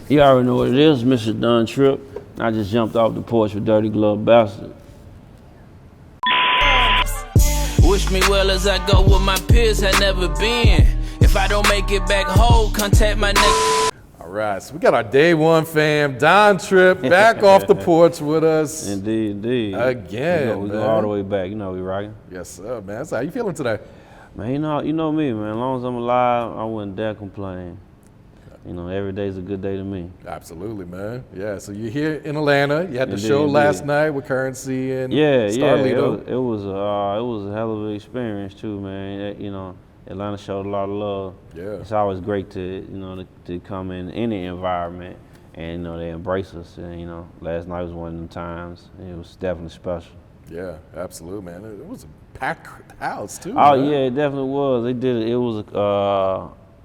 You already know what it is, Mr. Dunn Trip. I just jumped off the porch with Dirty Glove Bastard. Wish me well as I go where my peers had never been. If I don't make it back whole, contact my next. All right, so we got our day one fam, Don Trip, back off the porch with us. Indeed. Again, we go all the way back. You know we rocking. Yes, sir, man. So how you feeling today? Man, you know me, man. As long as I'm alive, I wouldn't dare complain. You know, every day's a good day to me. Absolutely, man. Yeah, so you're here in Atlanta. You had the Indeed, show last night with Currency and Starlito. It was a hell of an experience too, man. You know, Atlanta showed a lot of love. Yeah. It's always great to come in any environment and, you know, they embrace us. And, you know, last night was one of them times. And it was definitely special. Yeah, absolutely, man. It was a packed house too. Oh, man. yeah, it definitely was. They did it. It was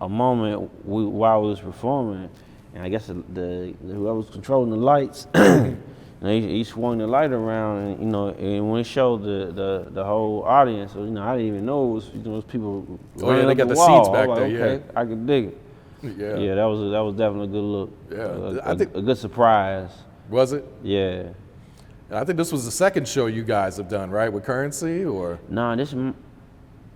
a moment while we was performing, and I guess whoever was controlling the lights, he swung the light around, and, you know, and when it showed the whole audience, so, you know, I didn't even know it was, you know, those people. Oh yeah, they got the wall. seats back there. Okay, Yeah, I could dig it. Yeah, that was definitely a good look. Yeah, I think a good surprise. Was it? Yeah. And I think this was the second show you guys have done, right, with Currency, or? Nah,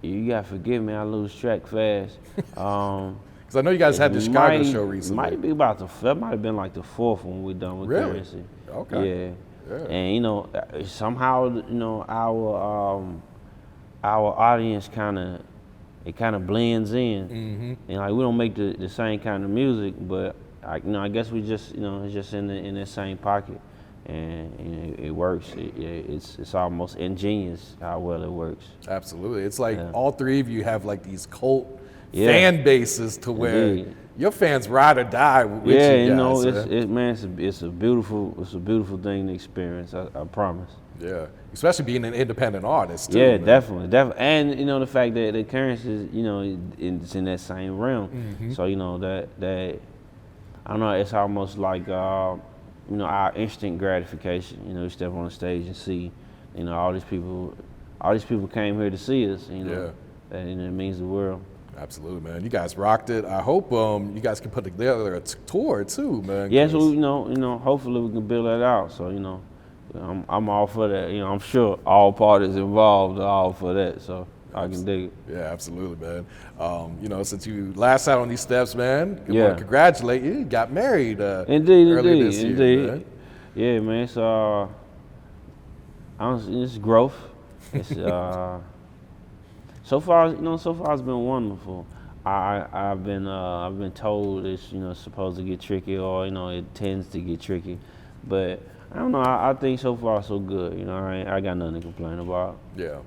you gotta forgive me, I lose track fast. Because I know you guys had the Chicago show recently. Might be that might have been like the fourth one we done with Currency. Okay. Yeah. And, you know, somehow, you know, our audience kind of blends in. Mm-hmm. And like we don't make the same kind of music, but I guess we just, you know, it's just in the same pocket. And it works. It's almost ingenious how well it works. Absolutely. It's like all three of you have like these cult fan bases to where Indeed. your fans ride or die with you guys. Yeah, you know, it's a beautiful thing to experience. I promise. Yeah, especially being an independent artist too. Yeah, man. definitely, and you know the fact that the Currency is, you know, it's in that same realm. Mm-hmm. So, you know, that I don't know. It's almost like you know, our instant gratification. You know, we step on the stage and see, you know, all these people came here to see us. You know, and it means the world. Absolutely, man. You guys rocked it. I hope you guys can put together a tour too, man. Yeah, so you know, hopefully we can build that out. So, you know, I'm all for that. You know, I'm sure all parties involved are all for that. So I can dig it. Yeah, absolutely, man. You know, since you last out on these steps, man, I want to congratulate you. You got married earlier this year, man. Yeah, man. So honestly, it's growth. It's so far it's been wonderful. I've been told it's, you know, supposed to get tricky, or, you know, it tends to get tricky, but I don't know. I think so far so good. You know, I got nothing to complain about. Yeah.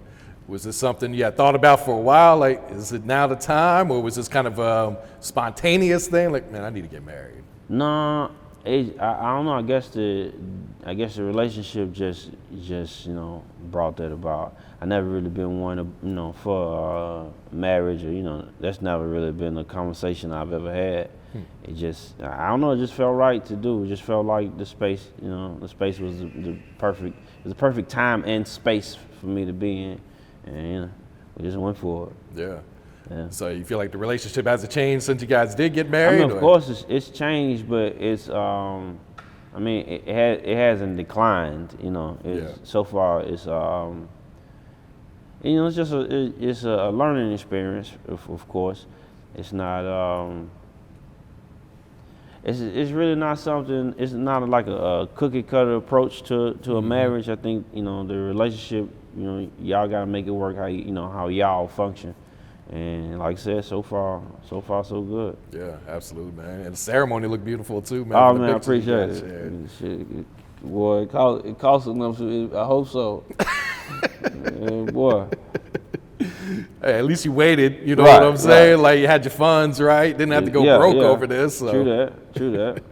Was this something you had thought about for a while? Like, is it now the time, or was this kind of a spontaneous thing? Like, man, I need to get married. No, I don't know. I guess the relationship just you know, brought that about. I never really been one to, you know, for marriage, or, you know, that's never really been a conversation I've ever had. It just, I don't know, it just felt right to do. It just felt like the space, you know, the space was the perfect time and space for me to be in. And, you know, we just went for it. Yeah. So you feel like the relationship hasn't changed since you guys did get married? I mean, of course it's changed, but it's I mean, it hasn't declined. You know, so far it's you know, it's just a learning experience. Of course, it's not it's really not something. It's not like a cookie cutter approach to a marriage. I think, you know, the relationship, you know, y'all gotta make it work how how y'all function. And like I said, so far so good. Yeah, absolutely, man. And the ceremony looked beautiful too, man. Oh man, I appreciate it. Shit, boy, it cost enough. I hope so. Boy. Hey, at least you waited. You know what I'm saying? Right. Like, you had your funds, right? Didn't have to go broke over this. So. True that.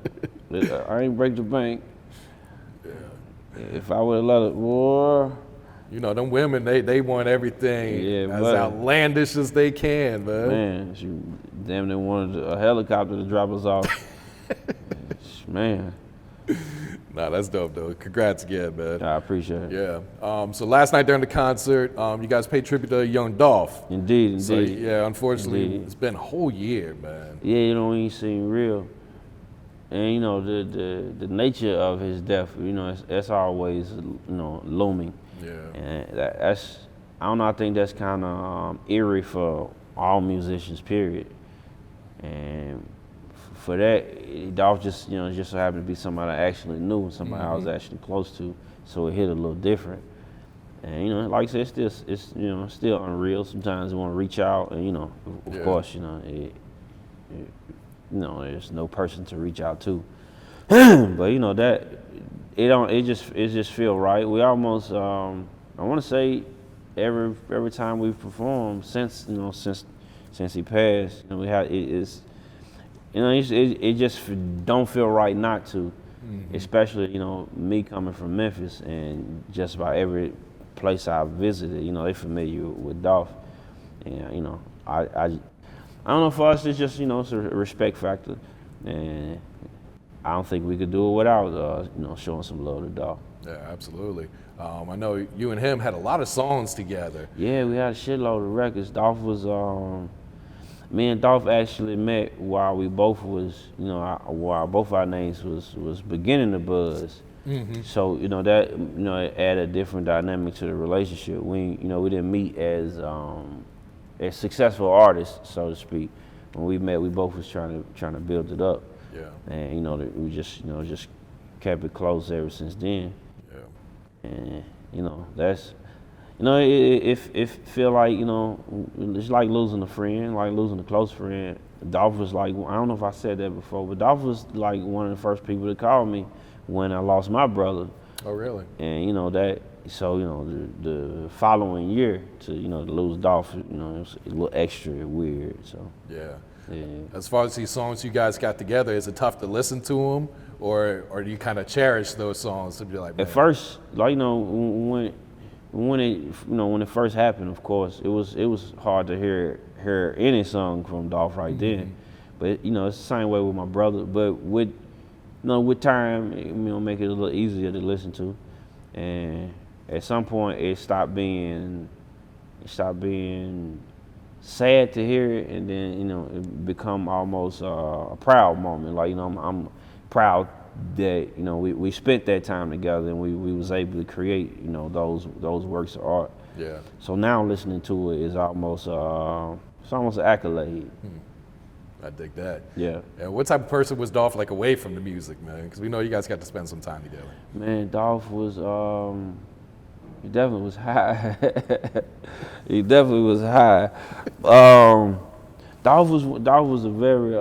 I ain't break the bank. Yeah. If I would have let it, boy. You know, them women, they want everything as outlandish as they can, man. Man, she damn near wanted a helicopter to drop us off. Man. Nah, that's dope though. Congrats again, man. I appreciate it. Yeah. So last night during the concert, you guys paid tribute to young Dolph. Indeed. So yeah, unfortunately, Indeed. it's been a whole year, man. Yeah, you know, he seemed real. And you know, the nature of his death, you know, that's always, you know, looming. Yeah. And that's, I don't know, I think that's kind of eerie for all musicians, period. And for that, Dolph just, you know, just so happened to be somebody I actually knew, somebody I was actually close to, so it hit a little different. And you know, like I said, it's you know, still unreal. Sometimes you want to reach out, and you know, of course, you know, you know, there's no person to reach out to. But you know that it just feel right. We almost I want to say every time we've performed since he passed, you know, we had it's you know it just don't feel right not to, especially you know me coming from Memphis and just about every place I visited, you know, they familiar with Dolph, and you know I don't know, for us it's just, you know, it's a respect factor, and I don't think we could do it without you know, showing some love to Dolph. Yeah, absolutely. I know you and him had a lot of songs together. Yeah, we had a shitload of records. Dolph was me and Dolph actually met while we both was, you know, while both our names was beginning to buzz. So you know that, you know, it added a different dynamic to the relationship. We didn't meet as successful artists, so to speak. When we met, we both was trying to build it up. Yeah. And you know, we just kept it close ever since then. Yeah. And you know, that's, you know, it feel like, you know, it's like losing a friend, like losing a close friend. Dolph was like, I don't know if I said that before, but Dolph was like one of the first people to call me when I lost my brother. Oh, really? And you know that, so you know the following year to lose Dolph, you know, it was a little extra weird. So Yeah. yeah. As far as these songs you guys got together, is it tough to listen to them, or do you kind of cherish those songs to be like, man? At first, like, you know, when it first happened, of course, it was hard to hear any song from Dolph right then. But you know, it's the same way with my brother. But with time, you know, make it a little easier to listen to. And at some point, it stopped being sad to hear it, and then, you know, it become almost a proud moment. Like, you know, I'm proud that, you know, we spent that time together, and we was able to create, you know, those works of art. Yeah. So now listening to it is almost it's almost an accolade. I dig that. Yeah. And what type of person was Dolph like away from the music, man? Because we know you guys got to spend some time together. Man, Dolph was he definitely was high. He definitely was high. Dolph was a very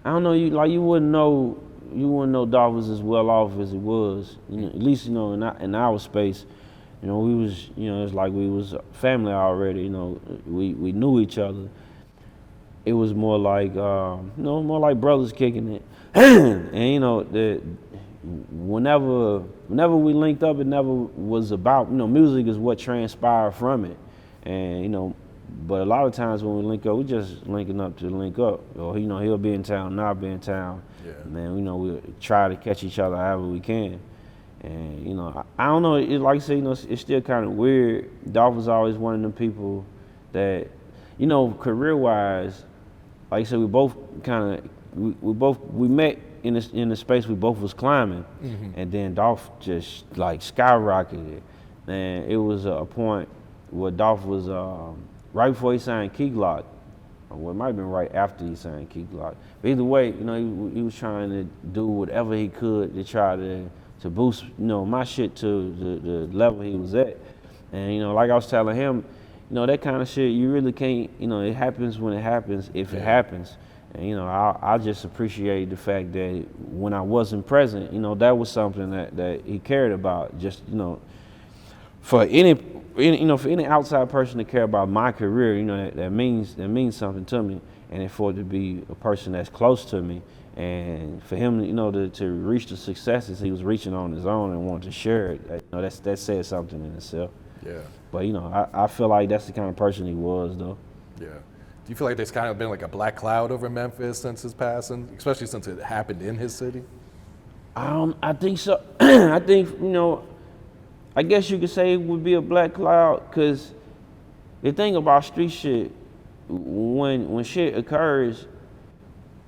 I don't know, you wouldn't know Dolph was as well off as he was. You know, at least, you know, in our space, you know, we was, you know, it's like we was family already. You know, we knew each other. It was more like more like brothers kicking it. And you know, whenever we linked up, it never was about, you know, music is what transpired from it. And you know, but a lot of times when we link up, we just linking up to link up. Or, you know, he'll be in town, and I'll be in town. Yeah. Man, you know, we'll try to catch each other however we can. And you know, I don't know, like I say, you know, it's still kind of weird. Dolph was always one of them people that, you know, career-wise, like I said, we both kind of, we met in the space we both was climbing, and then Dolph just like skyrocketed. And it was a point where Dolph was right before he signed Key Glock, or it might have been right after he signed Key Glock. But either way, you know, he was trying to do whatever he could to try to boost, you know, my shit to the level he was at. And you know, like I was telling him, you know, that kind of shit, you really can't, you know, it happens when it happens, if it happens. And, you know, I just appreciate the fact that when I wasn't present, you know, that was something that he cared about. Just, you know, for any outside person to care about my career, you know, that means something to me. And for it to be a person that's close to me, and for him, you know, to reach the successes he was reaching on his own and want to share it, you know, that said something in itself. Yeah. But you know, I feel like that's the kind of person he was, though. Yeah. Do you feel like there's kind of been like a black cloud over Memphis since his passing, especially since it happened in his city? I think so. I think, I guess you could say it would be a black cloud, because the thing about street shit, when shit occurs,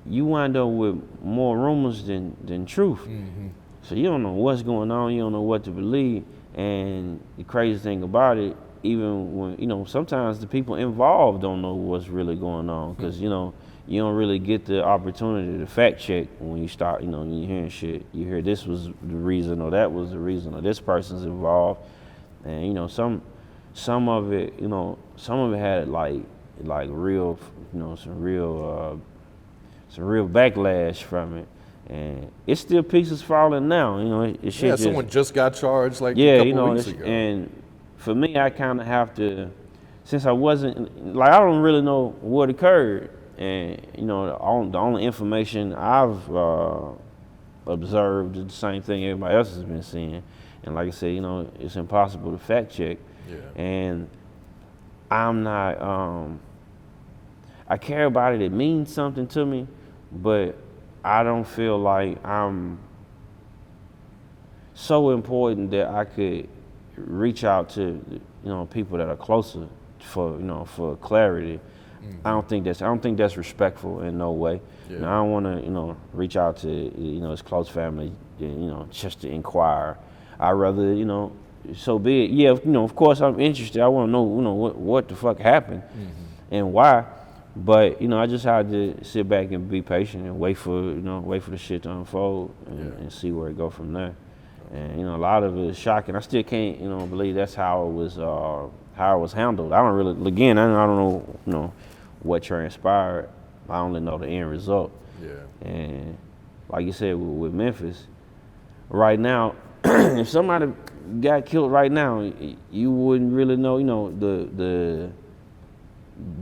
you wind up with more rumors than truth. Mm-hmm. So you don't know what's going on, you don't know what to believe. And the crazy thing about it, even when, sometimes the people involved don't know what's really going on, because, you don't really get the opportunity to fact check when you start, when you're hearing shit. You hear this was the reason, or that was the reason, or this person's involved. And, some of it, some of it had like real, some real backlash from it. And it's still pieces falling now, it shit someone just got charged a couple weeks ago. And for me, I kind of have to, since I wasn't, I don't really know what occurred. And, the only information I've observed is the same thing everybody else has been seeing. And like I said, it's impossible to fact check. Yeah. And I'm not, I care about it. It means something to me, but I don't feel like I'm so important that I could reach out to, people that are closer for clarity. Mm-hmm. I don't think that's respectful in no way. Yeah. I don't want to, reach out to, his close family, just to inquire. I'd rather, so be it. Yeah, of course I'm interested. I want to know, what the fuck happened, mm-hmm. and why. But I just had to sit back and be patient and wait for the shit to unfold and see where it go from there. And a lot of it is shocking. I still can't believe that's how it was handled. I don't really, again, I don't know what transpired. I only know the end result. Yeah. And like you said with Memphis, right now, if somebody got killed right now, you wouldn't really know.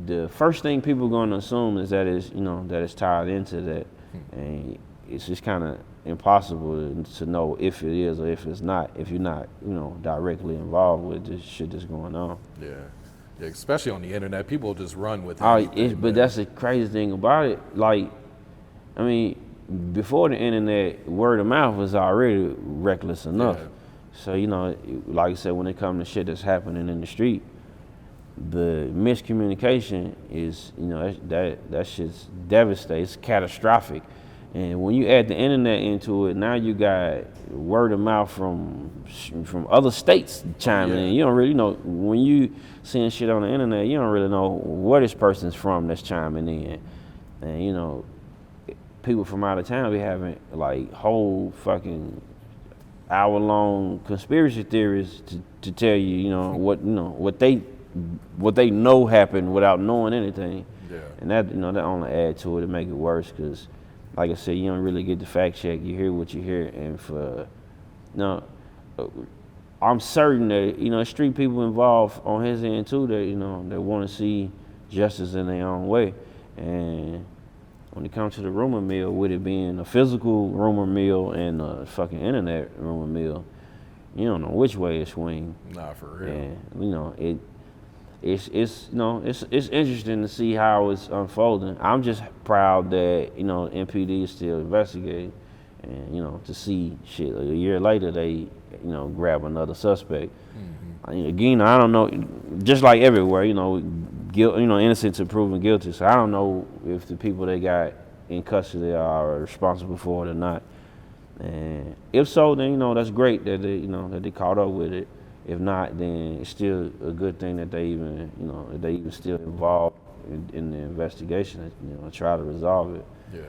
The first thing people are going to assume is that it's tied into that, and it's just kind of impossible to know if it is or if it's not, if you're not directly involved with this shit that's going on. Yeah, especially on the internet, people just run with it. But that's the crazy thing about it. Before the internet, word of mouth was already reckless enough. Yeah. So like I said, when it comes to shit that's happening in the street, the miscommunication is, that shit's devastating. It's catastrophic. And when you add the internet into it, now you got word of mouth from other states chiming in. You don't really know, when you seeing shit on the internet, you don't really know where this person's from that's chiming in. And people from out of town be having whole fucking hour-long conspiracy theories to tell you, what they know happened without knowing anything. Yeah. And that that only add to it to make it worse, because like I said, you don't really get the fact check. You hear what you hear, and I'm certain that street people involved on his end too, that they want to see justice in their own way. And when it comes to the rumor mill, with it being a physical rumor mill and a fucking internet rumor mill, you don't know which way it swing. Nah, for real. And it's interesting to see how it's unfolding. I'm just proud that MPD is still investigating, and to see shit a year later they grab another suspect. Mm-hmm. Again, I don't know. Just like everywhere, guilt, innocent to proven guilty. So I don't know if the people they got in custody are responsible for it or not. And if so, then that's great that they caught up with it. If not, then it's still a good thing that they even still involved in the investigation, try to resolve it. Yeah.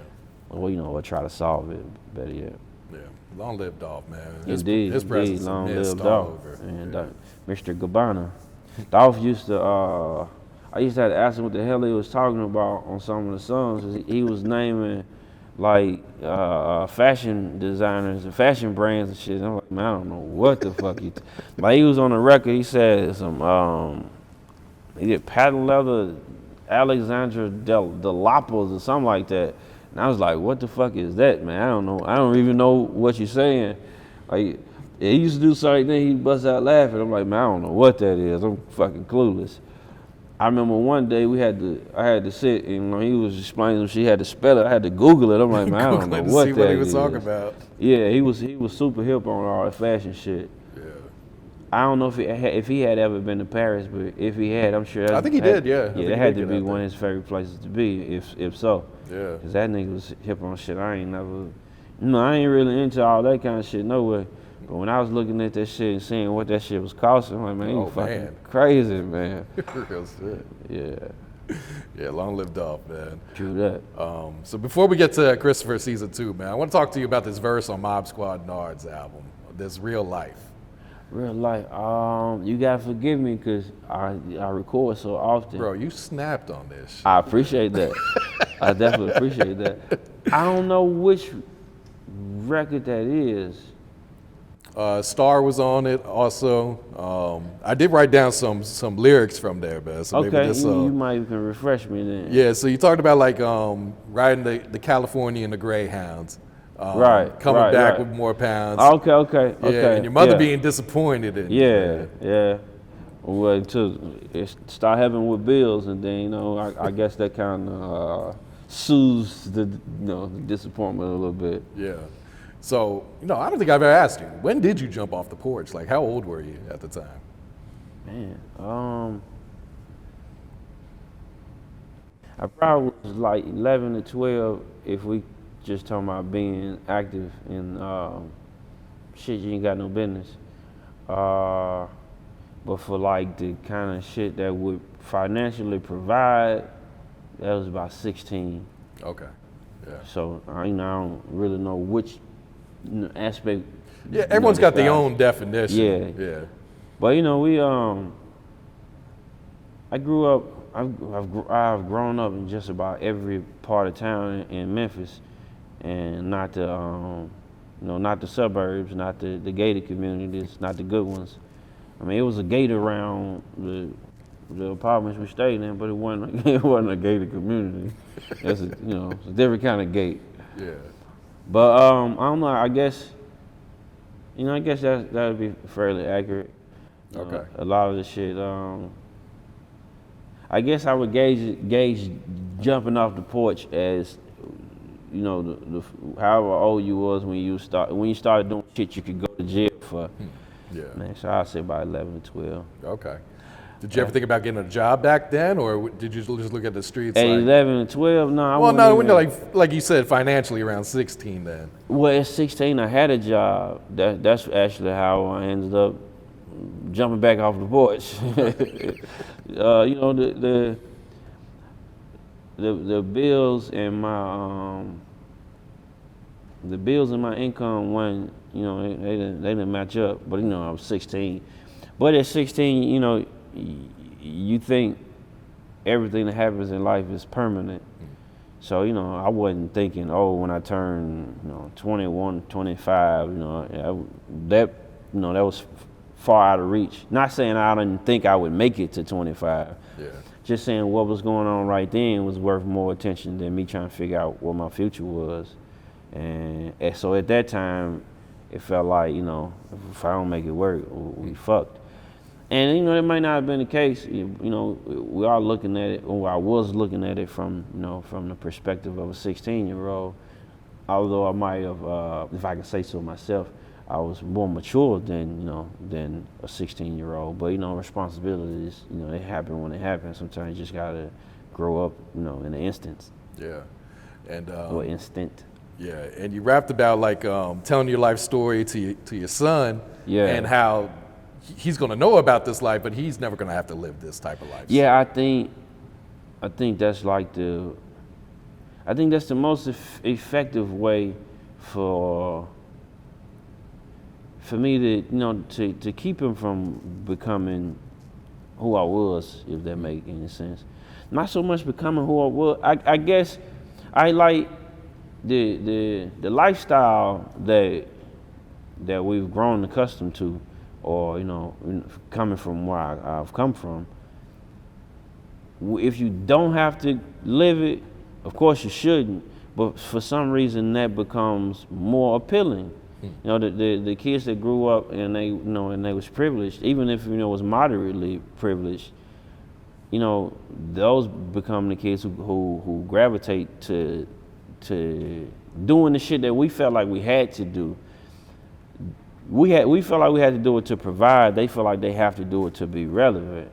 Or try to solve it, better yet. Yeah. Long live Dolph, man. His presence is long live Dolph. And Mr. Gabbana. Dolph used to, I used to have to ask him what the hell he was talking about on some of the songs. He was naming fashion designers and fashion brands and shit. And I'm like, man, I don't know what the fuck he was on the record, he said some he did patent leather Alexandra Delapos or something like that. And I was like, what the fuck is that, man? I don't know. I don't even know what you're saying. He used to do something, then he'd bust out laughing. I'm like, man, I don't know what that is. I'm fucking clueless. I remember one day I had to sit and he was explaining she had to spell it. I had to Google it. I'm like, man, I don't know what see that what he was is. talking about. Yeah, he was super hip on all that fashion shit. Yeah. I don't know if he had ever been to Paris, but if he had, I'm sure. I think he did. Yeah. Yeah, that had to be one of his favorite places to be, if so. Yeah. Cause that nigga was hip on shit. I ain't really into all that kind of shit, no way. But when I was looking at that shit and seeing what that shit was costing, I'm like, man, you fucking crazy, man. Real shit. Yeah. Yeah, long live Dolph, man. True that. So before we get to Christopher season 2, man, I want to talk to you about this verse on Mob Squad Nard's album, this Real Life. Real life. You gotta forgive me because I record so often. Bro, you snapped on this shit. I appreciate that. I definitely appreciate that. I don't know which record that is. Star was on it also. I did write down some lyrics from there, man. So Okay, maybe this, you might even refresh me then. yeah, so you talked about like riding the California and the Greyhounds. Coming back with more pounds. Okay. Yeah, and your mother being disappointed in you. Yeah. Well, to start having with bills, and then I guess that kind of soothes the the disappointment a little bit. Yeah. So I don't think I've ever asked you, when did you jump off the porch? Like, how old were you at the time? Man, I probably was like 11 to 12 if we just talking about being active in shit you ain't got no business. But for like the kind of shit that would financially provide, that was about 16. Okay. Yeah. So I don't really know which aspect. Yeah, everyone's got their own definition. Yeah. But we I grew up. I've grown up in just about every part of town in Memphis, and not the not the suburbs, not the gated communities, not the good ones. I mean, it was a gate around the apartments we stayed in, but it wasn't a gated community. It's a different kind of gate. Yeah. But I don't know. I guess that would be fairly accurate. Okay. A lot of the shit. I guess I would gauge jumping off the porch as the however old you was when you started doing shit you could go to jail for. Yeah. Man, so I'd say about 11 to 12. Okay. Did you ever think about getting a job back then, or did you just look at the streets? At 11 and 12, no. Like you said, financially around 16 then. Well, at 16, I had a job. That's actually how I ended up jumping back off the porch. The bills and my income wasn't, they didn't match up. But I was 16. But at 16, you think everything that happens in life is permanent. So, I wasn't thinking, when I turn, 21, 25, that was far out of reach. Not saying I didn't think I would make it to 25. Yeah. Just saying what was going on right then was worth more attention than me trying to figure out what my future was. And so at that time, it felt like, if I don't make it work, we fucked. And it might not have been the case. We are looking at it, or I was looking at it from the perspective of a 16-year-old. Although I might have, if I can say so myself, I was more mature than a 16-year-old. But responsibilities, they happen when they happen. Sometimes you just gotta grow up, in an instant. Yeah, and or instant. Yeah, and you rapped about like telling your life story to your son. Yeah. And how he's gonna know about this life, but he's never gonna have to live this type of life. Yeah, I think that's like that's the most effective way for me to keep him from becoming who I was, if that make any sense. Not so much becoming who I was. I guess I like the lifestyle that we've grown accustomed to, or coming from where I've come from. If you don't have to live it, of course you shouldn't. But for some reason that becomes more appealing. The kids that grew up and they was privileged, even if was moderately privileged, you know, those become the kids who gravitate to doing the shit that we felt like we had to do. We felt like we had to do it to provide. They feel like they have to do it to be relevant.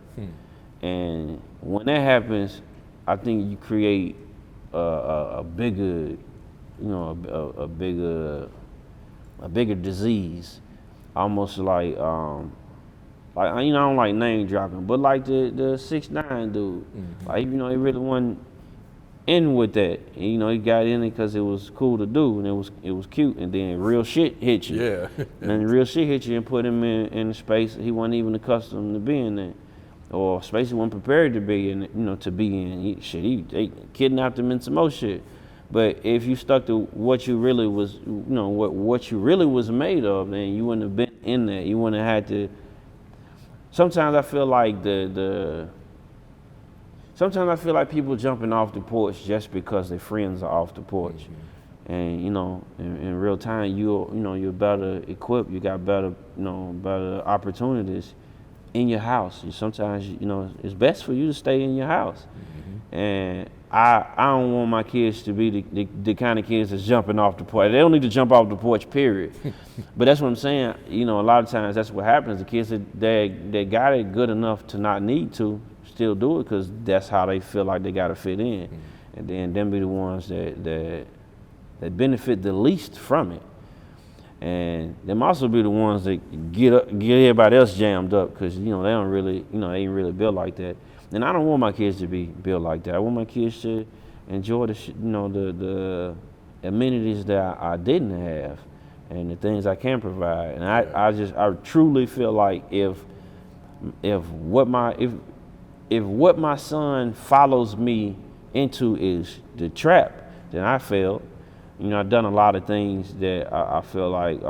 And when that happens, I think you create a bigger, you know, a bigger disease, almost like you know, I don't like name dropping, but like the 6ix9ine dude, like, you know, he really wasn't in with that. And, you know, he got in it because it was cool to do and it was cute, and then real shit hit you. Yeah. And then real shit hit you and put him in a space he wasn't even accustomed to being in, or a space he wasn't prepared to be in. You know, to be in. They kidnapped him in some more shit. But if you stuck to what you really was, you know, what you really was made of, then you wouldn't have been in that. You wouldn't have had to. Sometimes I feel like sometimes I feel like people jumping off the porch just because their friends are off the porch. And, you know, in real time, you're better equipped. You got better opportunities in your house. Sometimes, you know, it's best for you to stay in your house. And I don't want my kids to be the kind of kids that's jumping off the porch. They don't need to jump off the porch, period. But that's what I'm saying. You know, a lot of times that's what happens. The kids that got it good enough to not need to still do it because that's how they feel like they got to fit in. And then them be the ones that benefit the least from it. And them also be the ones that get everybody else jammed up because, you know, they ain't really built like that. And I don't want my kids to be built like that. I want my kids to enjoy the amenities that I didn't have and the things I can provide. And I truly feel like if what my son follows me into is the trap, then I failed. You know, I've done a lot of things that I feel like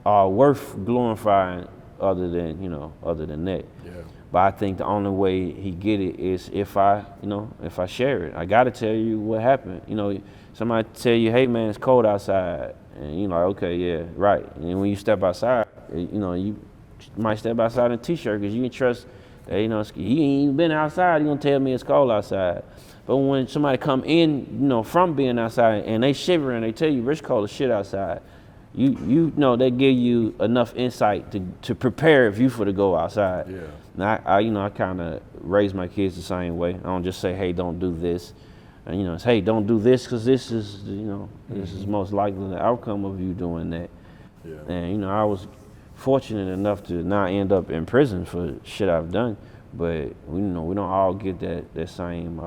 are worth glorifying other than that. Yeah. But I think the only way he get it is if I share it. I gotta tell you what happened. You know, somebody tell you, hey man, it's cold outside. And you're like, okay, yeah, right. And when you step outside, you know, you might step outside in a t-shirt because you can trust that, you know, he ain't even been outside, he gonna tell me it's cold outside. But when somebody come in, you know, from being outside and they shivering, they tell you it's cold as shit outside, you know they give you enough insight to prepare if you for to go outside. Yeah. And I kind of raise my kids the same way. I don't just say, hey, don't do this. And, you know, it's, hey, don't do this because this is, you know, this is most likely the outcome of you doing that. Yeah. And, you know, I was fortunate enough to not end up in prison for shit I've done. But we don't all get that same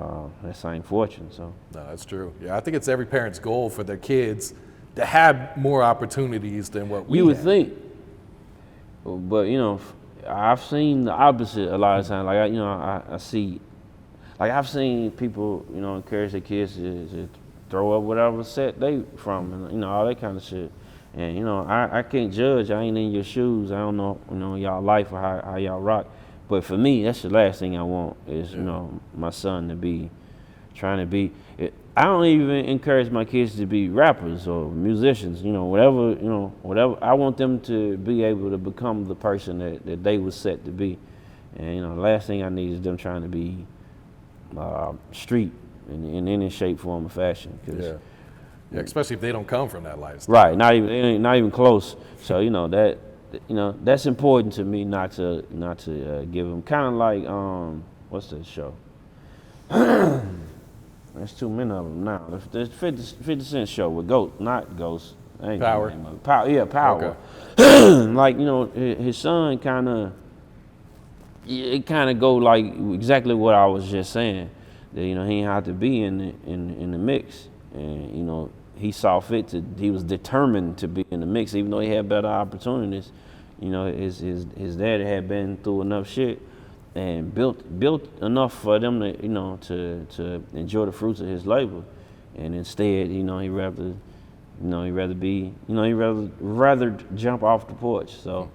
fortune. So no, that's true. Yeah, I think it's every parent's goal for their kids to have more opportunities than what we you would have. think. But you know, I've seen the opposite a lot of times. Like I see, like I've seen people, you know, encourage their kids to throw up whatever set they from, and you know, all that kind of shit. And you know, I can't judge. I ain't in your shoes. I don't know, you know, y'all life or how y'all rock. But for me, that's the last thing I want is, you know, my son to be trying to be. I don't even encourage my kids to be rappers or musicians, you know, whatever. I want them to be able to become the person that they were set to be. And, you know, the last thing I need is them trying to be street in any shape, form, or fashion. Yeah, especially if they don't come from that lifestyle. Right, not even close. So, you know, that's important to me not to give them, kind of like what's that show? There's too many of them now. There's 50 Cent show with Ghost. Power. Power. Okay. Like, you know, his son it kind of go like exactly what I was just saying. That, you know, he didn't have to be in the mix, and you know, he saw fit he was determined to be in the mix, even though he had better opportunities. You know, his dad had been through enough shit and built enough for them to, you know, to enjoy the fruits of his labor. And instead, you know, he'd rather jump off the porch. So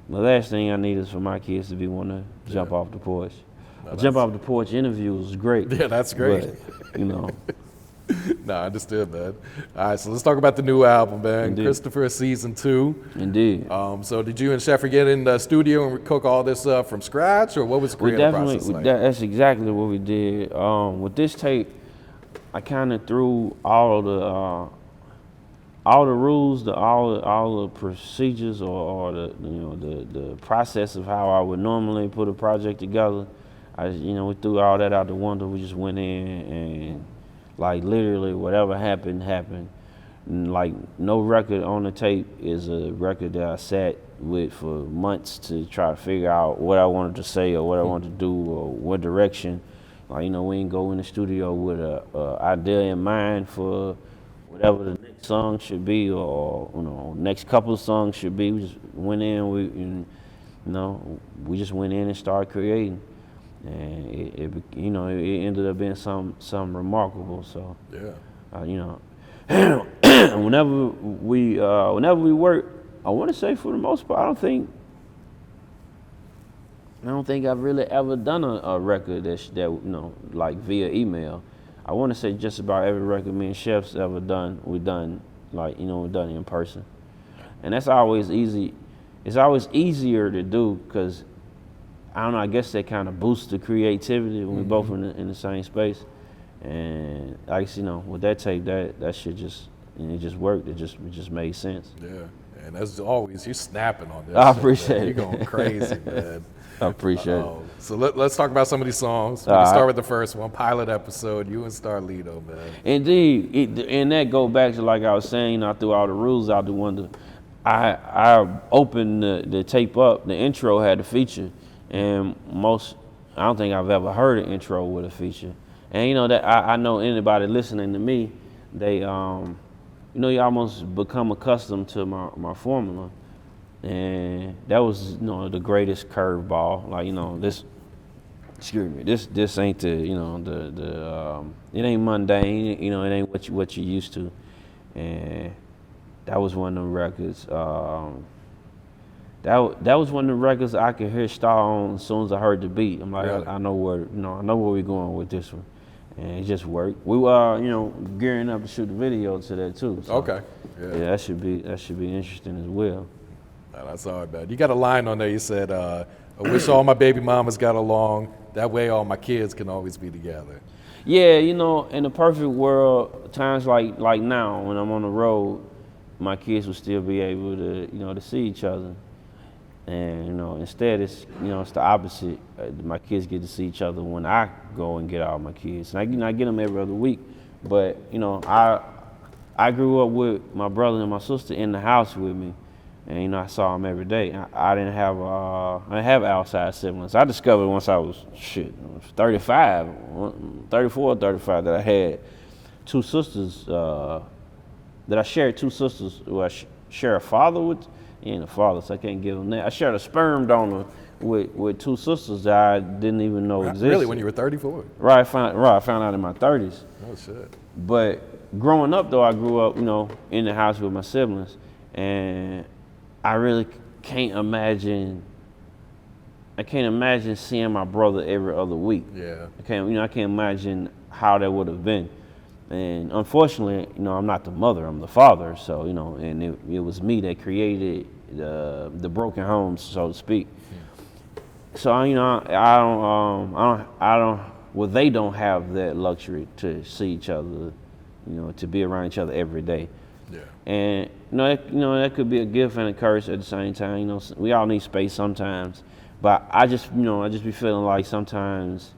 the last thing I need is for my kids to be want to jump off the porch. No, jump off the porch interview is great. Yeah, that's great. But, you know, No, I understood, man. All right, so let's talk about the new album, man. Indeed. Christopher Season 2. Indeed. So did you and Sheffer get in the studio and cook all this up from scratch, or what was the creative process like? That's exactly what we did. With this tape, I kind of threw all the rules, all the procedures, or the process of how I would normally put a project together. We threw all that out the window. We just went in and like literally whatever happened. And like no record on the tape is a record that I sat with for months to try to figure out what I wanted to say or what I wanted to do or what direction. Like we didn't go in the studio with a idea in mind for whatever the next song should be or next couple of songs should be. We just went in. We just went in and started creating. And it ended up being something remarkable. So, whenever we work, I want to say for the most part, I don't think I've really ever done a record that like via email. I want to say just about every record me and Chef's ever done, we've done in person, and that's always easy. It's always easier to do because I don't know. I guess that kind of boosts the creativity when we both in the same space. And with that tape, that shit just worked. It just made sense. Yeah, and as always, you're snapping on this. I appreciate it. You're going crazy, man. I appreciate it. So let's talk about some of these songs. We can start with the first one, Pilot Episode. You and Starlito, man. Indeed, and that go back to like I was saying. I threw all the rules out the window. I opened the tape up. The intro had a feature. And I don't think I've ever heard an intro with a feature. And that I know anybody listening to me, they, you almost become accustomed to my formula. And that was, the greatest curveball. Like, this ain't it ain't mundane, it ain't what you used to. And that was one of them records. That was one of the records I could hear Star on as soon as I heard the beat. I'm like, really? I know where we're going with this one, and it just worked. We were, gearing up to shoot the video to that too. So, okay. Yeah, that should be interesting as well. That's all right, man. You got a line on there. You said, "I wish all my baby mamas got along. That way, all my kids can always be together." Yeah, in the perfect world, times like now when I'm on the road, my kids will still be able to, to see each other. And instead it's the opposite. My kids get to see each other when I go and get out my kids. And I get them every other week. But I grew up with my brother and my sister in the house with me, and I saw them every day. I didn't have outside siblings. I discovered once I was 34 or 35 that I had two sisters. That I shared two sisters who I share a father with. He ain't a father, so I can't give him that. I shared a sperm donor with two sisters that I didn't even know existed. Really, when you were 34? Right, I found out in my 30s. Oh, shit. But growing up, though, I grew up, in the house with my siblings, and I really can't imagine seeing my brother every other week. Yeah. I can't imagine how that would have been. And unfortunately, I'm not the mother, I'm the father. So, and it was me that created the broken homes, so to speak. So, they don't have that luxury to see each other, to be around each other every day. Yeah. And, that could be a gift and a curse at the same time. We all need space sometimes. But I just be feeling like sometimes,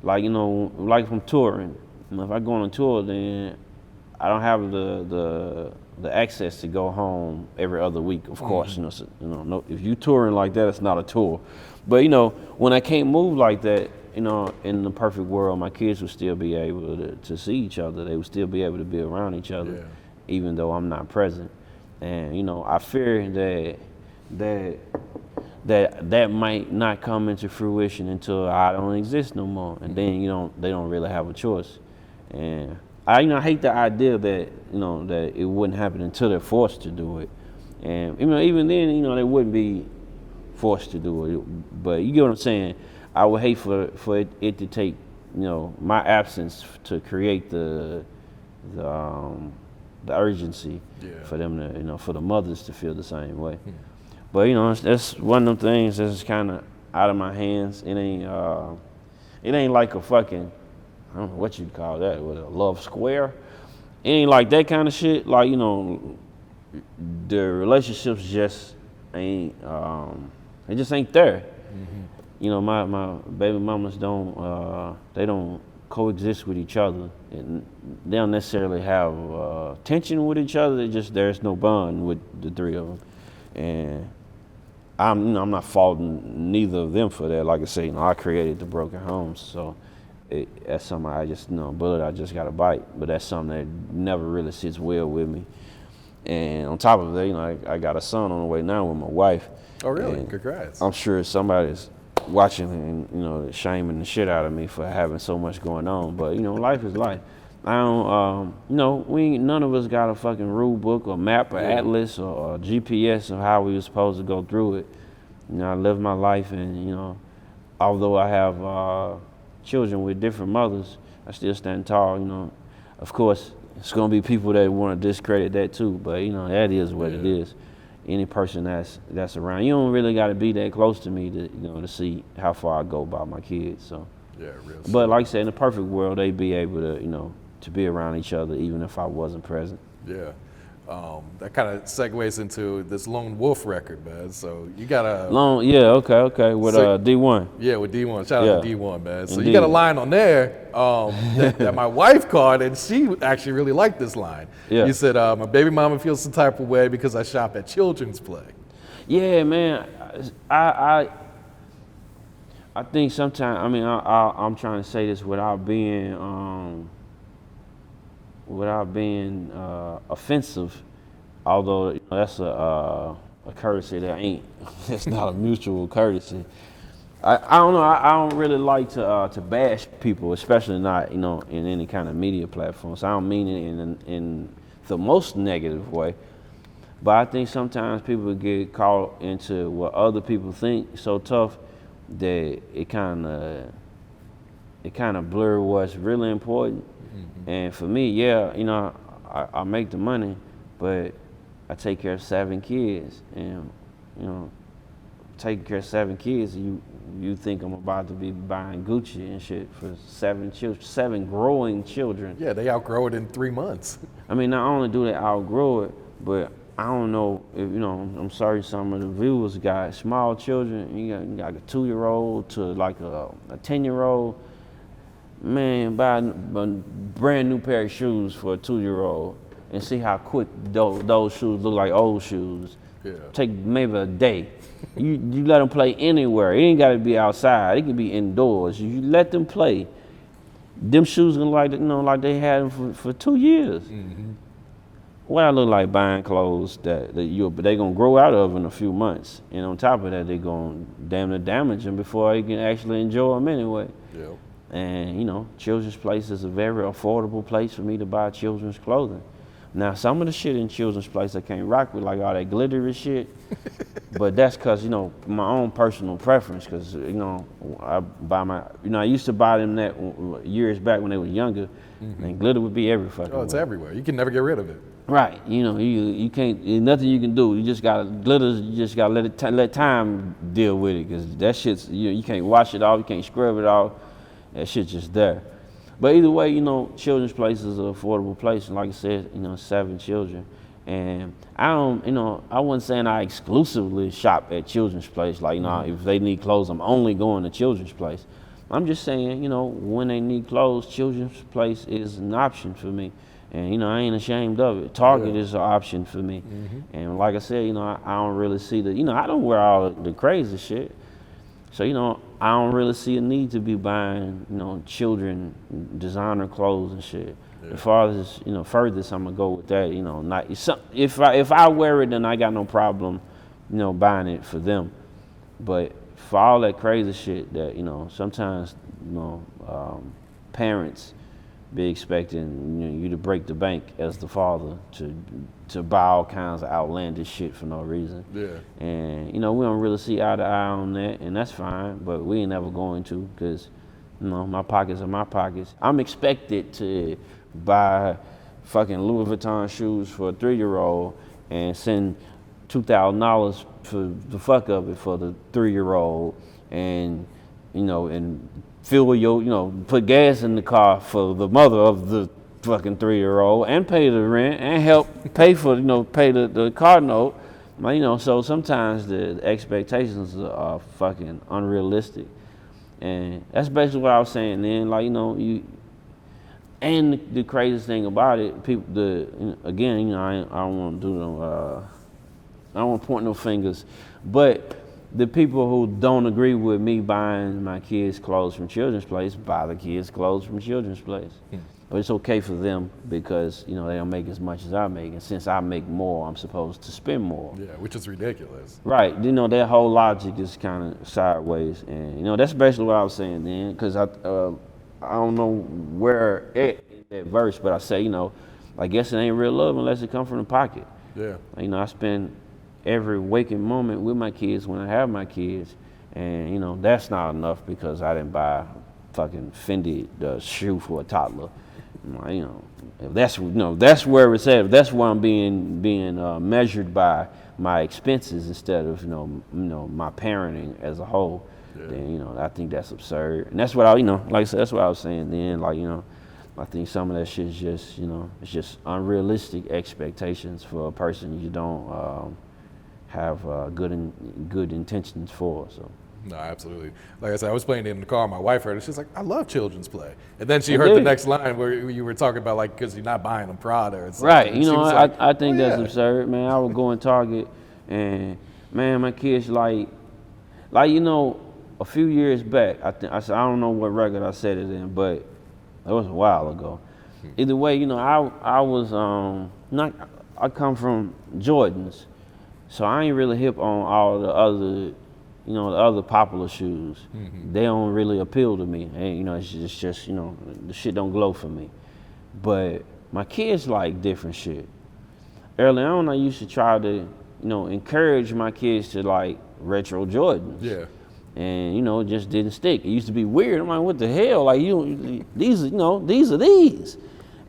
like if I'm touring, if I go on a tour, then I don't have the access to go home every other week. Of course, if you touring like that, it's not a tour. But when I can't move like that, in the perfect world, my kids would still be able to see each other. They would still be able to be around each other, even though I'm not present. And I fear that might not come into fruition until I don't exist no more, and then they don't really have a choice. And I hate the idea that that it wouldn't happen until they're forced to do it. And even then they wouldn't be forced to do it. But you get what I'm saying? I would hate for it to take my absence to create the urgency for them to, for the mothers to feel the same way. But that's one of them things that's kind of out of my hands. It ain't like a fucking, I don't know what you'd call that, with a love square. It ain't like that kind of shit. Like, the relationships just ain't, it just ain't there. My baby mamas they don't coexist with each other, and they don't necessarily have tension with each other. There's no bond with the three of them, and I'm not faulting neither of them for that. Like I say, I created the broken homes, so that's something I just bullet I just got to bite. But that's something that never really sits well with me. And on top of that, I got a son on the way now with my wife. Oh, really? Congrats. I'm sure somebody's watching and shaming the shit out of me for having so much going on. But life is life. I don't, none of us got a fucking rule book or map or atlas or GPS of how we were supposed to go through it. I live my life, and although I have children with different mothers, I still stand tall. Of course, it's gonna be people that want to discredit that too, but that is what it is. Any person that's around, you don't really got to be that close to me to see how far I go by my kids. So real. But like I said, in the perfect world, they'd be able to be around each other even if I wasn't present. Yeah. That kind of segues into this Lone Wolf record, man. So you got a okay, with D1. Yeah, with D1. Shout out to D1, man. So you got a line on there that my wife caught, and she actually really liked this line. Yeah. You said, "My baby mama feels some type of way because I shop at Children's Play." Yeah, man. I think sometimes, I'm trying to say this without being offensive, although that's a courtesy that ain't. It's not a mutual courtesy. I don't know. I don't really like to bash people, especially not in any kind of media platform. So I don't mean it in the most negative way, but I think sometimes people get caught into what other people think so tough that it kind of blur what's really important. And for me, I make the money, but I take care of 7 kids, and taking care of 7 kids, you think I'm about to be buying Gucci and shit for 7 children, 7 growing children. Yeah, they outgrow it in 3 months. Not only do they outgrow it, but I don't know if I'm sorry, some of the viewers got small children. You got a 2-year-old to like a 10-year-old. Man, buy a brand new pair of shoes for a 2-year-old and see how quick those shoes look like old shoes. Yeah. Take maybe a day. You let them play anywhere. It ain't got to be outside. It can be indoors. You let them play. Them shoes gonna like they had them for 2 years. What I look like buying clothes that they gonna grow out of in a few months, and on top of that, they gonna damn near damage them before you can actually enjoy them anyway. Yeah. And Children's Place is a very affordable place for me to buy children's clothing. Now, some of the shit in Children's Place I can't rock with, like all that glittery shit, but that's because my own personal preference. Because I buy I used to buy them that years back when they were younger, and glitter would be every fucking. Oh, it's way. everywhere. You can never get rid of it. Right. You can't. There's nothing you can do. You just gotta glitters. You just gotta let time deal with it, because that shit's you can't wash it off. You can't scrub it off. That shit's just there. But either way, Children's Place is an affordable place. And like I said, 7 children. And I wasn't saying I exclusively shop at Children's Place. Like, if they need clothes, I'm only going to Children's Place. I'm just saying, when they need clothes, Children's Place is an option for me. And, I ain't ashamed of it. Target is an option for me. And like I said, I don't really see I don't wear all the crazy shit. So, I don't really see a need to be buying, children designer clothes and shit. Yeah. As far as, furthest I'm gonna go with that, not if I wear it, then I got no problem, buying it for them. But for all that crazy shit that, sometimes, parents be expecting you to break the bank as the father to buy all kinds of outlandish shit for no reason. Yeah. And we don't really see eye to eye on that, and that's fine. But we ain't never going to, because You know, my pockets are my pockets. I'm expected to buy fucking Louis Vuitton shoes for a 3-year-old and send $2,000 for the fuck of it for the 3-year-old, and you know, and fuel your, you know, put gas in the car for the mother of the fucking 3-year-old, and pay the rent and help pay for, you know, pay the car note. You know, so sometimes the expectations are fucking unrealistic, and that's basically what I was saying then. Like, you know, and the craziest thing about it, people, again, you know, I don't want to do no, I don't want to point no fingers, but the people who don't agree with me buying my kids clothes from Children's Place buy the kids clothes from Children's Place. But it's okay for them because, you know, they don't make as much as I make, and since I make more, I'm supposed to spend more. Yeah, which is ridiculous. Right, you know, that whole logic is kind of sideways, and you know, that's basically what I was saying then, because I don't know where in that verse, but I say, you know, I guess it ain't real love unless it come from the pocket. Yeah. You know, I spend every waking moment with my kids when I have my kids, and you know, that's not enough because I didn't buy fucking Fendi the shoe for a toddler. You know, if that's, you know, that's where it's at. If that's where I'm being measured by my expenses instead of, you know, my parenting as a whole, then, you know, I think that's absurd. And that's what I, you know, like I said, that's what I was saying then. Like, you know, I think some of that shit is just, you know, it's just unrealistic expectations for a person you don't have good intentions for. So. No, absolutely. Like I said, I was playing it in the car. My wife heard it. She's like, "I love children's play." And then she heard the next line where you were talking about, like, because you're not buying them Prada or something. Right. You know, I think oh, that's absurd, man. I would go in Target and, man, my kids like, you know, a few years back, I don't know what record I said it in, but it was a while ago. Either way, you know, I was I come from Jordans, so I ain't really hip on all the other, you know, the other popular shoes. They don't really appeal to me. And, you know, it's just, you know, the shit don't glow for me. But my kids like different shit. Early on, I used to try to, you know, encourage my kids to like retro Jordans. Yeah. And, you know, it just didn't stick. It used to be weird. I'm like, what the hell? Like, these are these.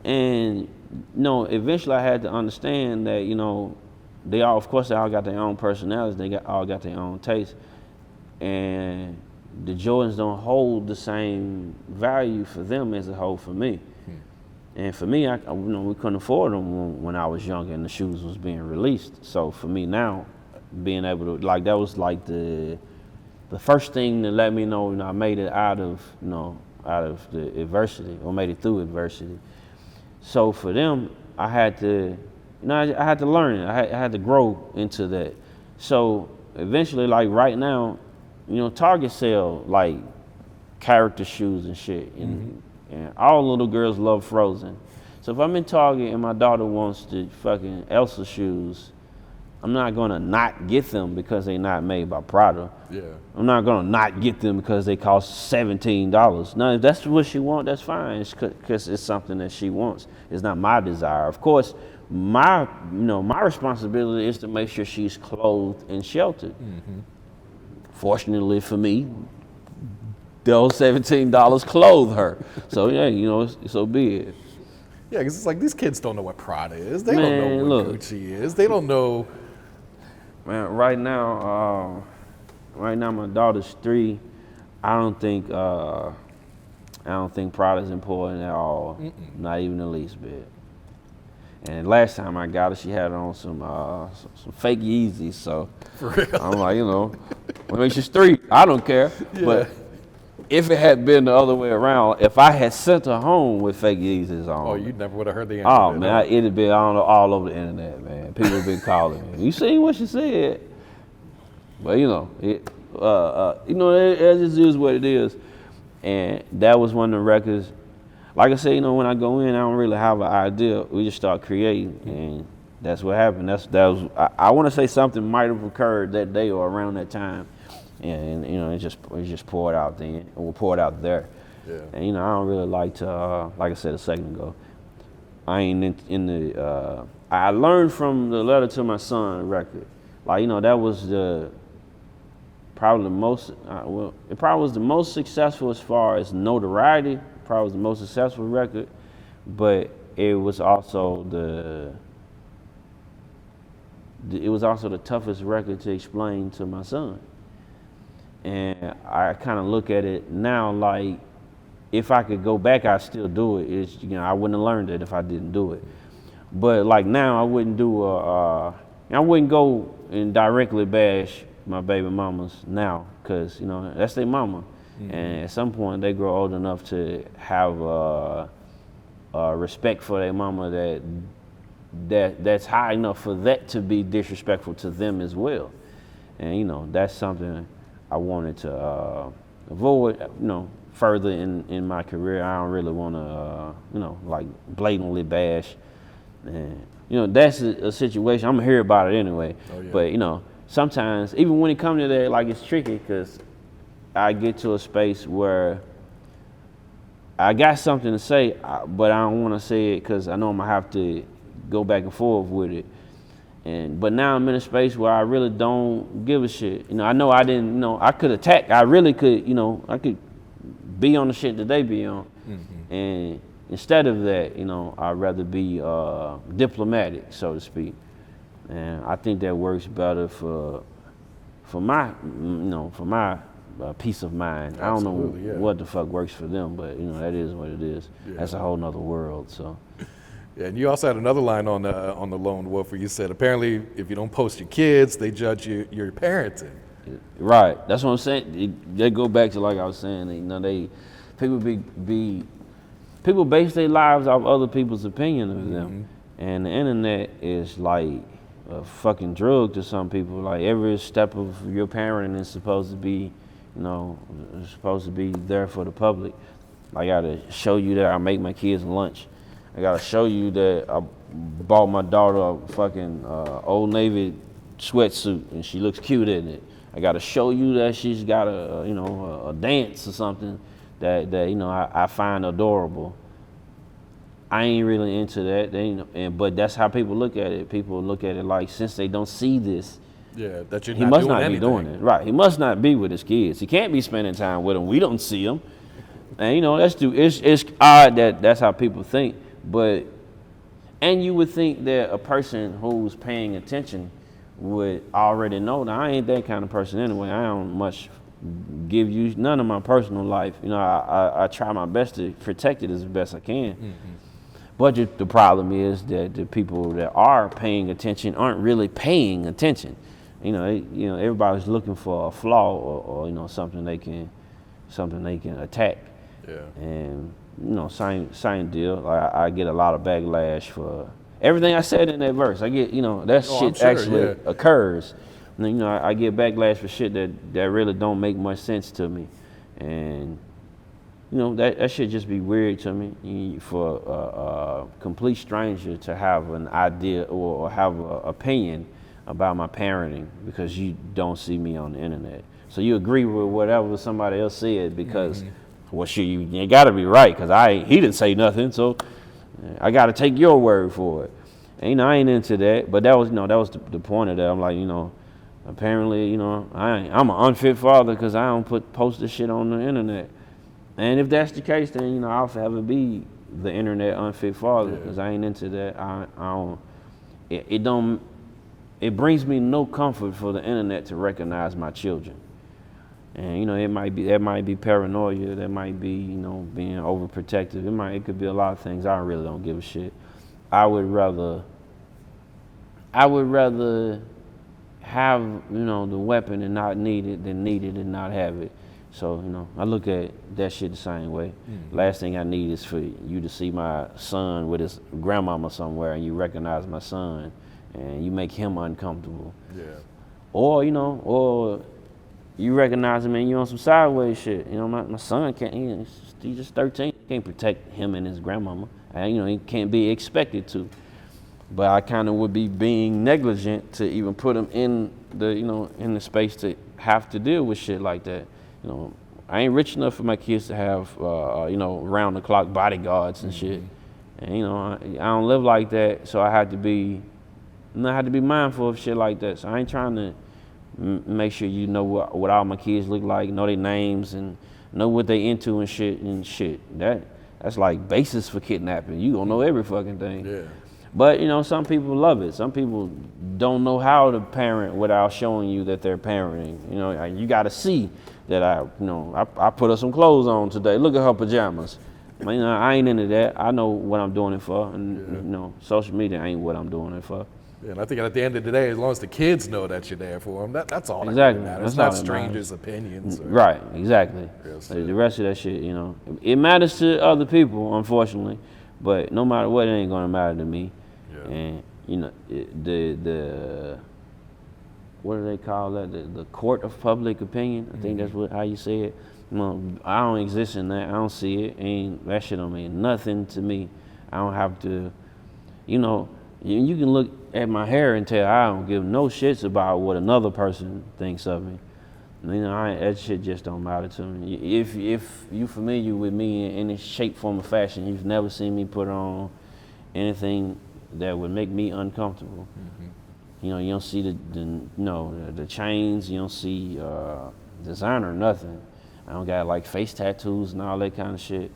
And, you know, eventually I had to understand that, you know, they all got their own personalities. They all got their own taste. And the Jordans don't hold the same value for them as it hold for me. And for me, you know, we couldn't afford them when I was young and the shoes was being released. So for me now, being able to, like, that was like the first thing that let me know, you know, I made it out of the adversity, or made it through adversity. So for them, I had to, you know, I had to learn it. I had to grow into that. So eventually, like right now, you know, Target sell like character shoes and shit, and all little girls love Frozen. So if I'm in Target and my daughter wants the fucking Elsa shoes, I'm not gonna not get them because they're not made by Prada. Yeah. I'm not gonna not get them because they cost $17. Now, if that's what she wants, that's fine. It's because it's something that she wants. It's not my desire. Of course, my responsibility is to make sure she's clothed and sheltered. Fortunately for me, those $17 clothe her. So yeah, you know, so be it. Yeah, because it's like these kids don't know what Prada is. They don't know what Gucci is. They don't know. Man, right now my daughter's 3. I don't think Prada's important at all. Not even the least bit. And last time I got her, she had on some fake Yeezys. So For real? I'm like, you know, I mean, she's 3. I don't care. Yeah. But if it had been the other way around, if I had sent her home with fake Yeezys on. Oh, you never would have heard the answer. Oh man, it'd been all over the internet, man. People have been calling me. You seen what she said? But you know, it just is what it is. And that was one of the records. Like I said, you know, when I go in, I don't really have an idea. We just start creating, and that's what happened. I want to say something might have occurred that day or around that time, and you know, it just poured out then, or poured out there. Yeah. And you know, I don't really like to, like I said a second ago, I ain't in the. I learned from the Letter to My Son record. Like, you know, that was probably the most, it probably was the most successful as far as notoriety, probably was the most successful record, but it was also the toughest record to explain to my son. And I kind of look at it now like, if I could go back, I'd still do it. It's, I wouldn't have learned it if I didn't do it. But like now, I wouldn't I wouldn't go and directly bash my baby mamas now, because that's their mama. Mm-hmm. And at some point, they grow old enough to have respect for their mama that's high enough for that to be disrespectful to them as well. And that's something I wanted to avoid. Further in my career, I don't really want to like blatantly bash. And that's a situation. I'm gonna hear about it anyway. Oh, yeah. But sometimes even when it comes to that, like, it's tricky, because I get to a space where I got something to say, but I don't want to say it because I know I'm gonna have to go back and forth with it. But now I'm in a space where I really don't give a shit. I know I didn't. I could attack. I really could. I could be on the shit that they be on. Mm-hmm. And instead of that, I'd rather be diplomatic, so to speak. And I think that works better for my peace of mind. Absolutely, I don't know what the fuck works for them, but that is what it is. Yeah. That's a whole nother world. So. Yeah, and you also had another line on the Lone Wolf where you said, apparently, if you don't post your kids, they judge your parenting. Right. That's what I'm saying. They go back to, like I was saying, people base their lives off other people's opinion of them. And the internet is like a fucking drug to some people. Like, every step of your parenting is supposed to be, there for the public. I gotta show you that I make my kids lunch. I gotta show you that I bought my daughter a fucking Old Navy sweatsuit and she looks cute in it. I gotta show you that she's got a dance or something that I find adorable. I ain't really into that. But that's how people look at it. People look at it like, since they don't see this, that he must not be doing it. Right. He must not be with his kids. He can't be spending time with them. We don't see them. And it's odd that that's how people think. And you would think that a person who's paying attention would already know that I ain't that kind of person anyway. I don't much give you none of my personal life. I try my best to protect it as best I can. Mm-hmm. But the problem is that the people that are paying attention aren't really paying attention. Everybody's looking for a flaw or something they can attack. Yeah. And same deal. I get a lot of backlash for everything I said in that verse. I get, that shit actually occurs. I get backlash for shit that really don't make much sense to me. And, that should just be weird to me for a complete stranger to have an idea or have an opinion about my parenting because you don't see me on the internet. So you agree with whatever somebody else said because, well, shit, you got to be right because he didn't say nothing, so I got to take your word for it. And, I ain't into that, but that was the point of that. I'm like, apparently, I'm an unfit father because I don't post this shit on the internet. And if that's the case, then, I'll forever be the internet unfit father because I ain't into that. I don't. It brings me no comfort for the internet to recognize my children. And that might be paranoia, that might be being overprotective. It could be a lot of things. I really don't give a shit. I would rather have the weapon and not need it than need it and not have it. So I look at that shit the same way. Last thing I need is for you to see my son with his grandmama somewhere and you recognize my son and you make him uncomfortable. Yeah. Or you recognize him and you on some sideways shit. My son can't. He's just 13. He can't protect him and his grandmama. He can't be expected to. But I kind of would be being negligent to even put him in the space to have to deal with shit like that. I ain't rich enough for my kids to have round the clock bodyguards and shit. And I don't live like that, so I had to be mindful of shit like that. So I ain't trying to make sure you know what all my kids look like, know their names, and know what they into and shit. That's like basis for kidnapping. You gonna know every fucking thing. Yeah. But you know, some people love it. Some people don't know how to parent without showing you that they're parenting. You know, you got to see that I put her some clothes on today. Look at her pajamas. You know, I ain't into that. I know what I'm doing it for, and you know, social media ain't what I'm doing it for. Yeah, and I think at the end of the day, as long as the kids know that you're there for them, that's all Exactly. that matters. It's That's not all that strangers' opinions. Right, exactly. Yes, The rest of that shit, you know, it matters to other people, unfortunately, but no matter what, it ain't gonna matter to me. Yeah. And you know, the what do they call that? The court of public opinion. I think that's how you say it. You know, I don't exist in that. I don't see it. That shit don't mean nothing to me. I don't have to, you know. You can look at my hair and tell I don't give no shits about what another person thinks of me. You know, that shit just don't matter to me. If you familiar with me in any shape, form, or fashion, you've never seen me put on anything that would make me uncomfortable. You know, you don't see the chains. You don't see designer, nothing. I don't got like face tattoos and all that kind of shit.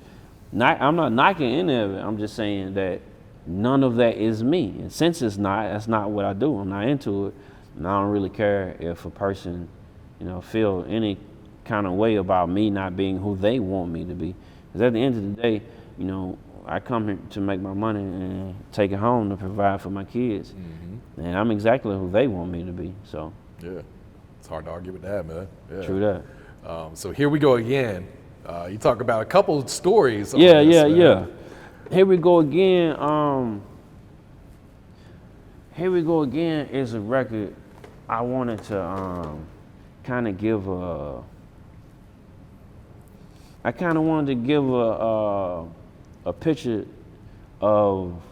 I'm not knocking any of it. I'm just saying that none of that is me. And since that's not what I do. I'm not into it. And I don't really care if a person, you know, feel any kind of way about me not being who they want me to be. Because at the end of the day, you know, I come here to make my money and take it home to provide for my kids. And I'm exactly who they want me to be. So yeah, it's hard to argue with that, man. Yeah. True that. So here we go again. You talk about a couple of stories. Yeah. Here we go again. Here we go again is a record I wanted to kind of give a. I kind of wanted to give a picture of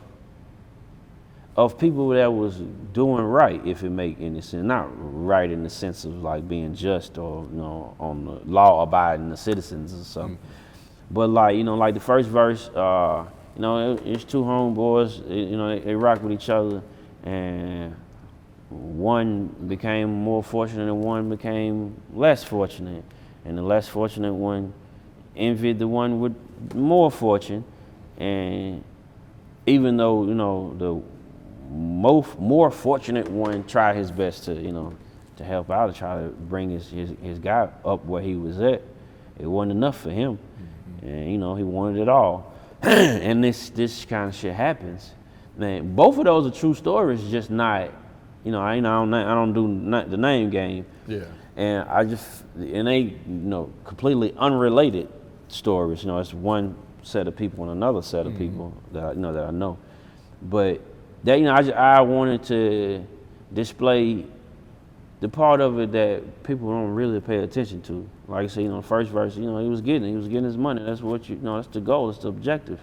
people that was doing right, if it make any sense. Not right in the sense of like being just or, you know, on the law-abiding citizens or something. But like, you know, like the first verse, you know, it's two homeboys, you know, they rock with each other, and one became more fortunate and one became less fortunate. And the less fortunate one envied the one with more fortune. And even though, you know, the more fortunate one tried his best to, you know, to help out, to try to bring his guy up where he was at, it wasn't enough for him. And, you know, he wanted it all. And this kind of shit happens. Man, both of those are true stories, just not, you know, I don't do the name game. Yeah. And they, you know, completely unrelated stories. You know, it's one set of people and another set of people that I know. But that, you know, I wanted to display the part of it that people don't really pay attention to. Like I said, you know, the first verse, you know, he was getting his money. That's what that's the goal, that's the objective.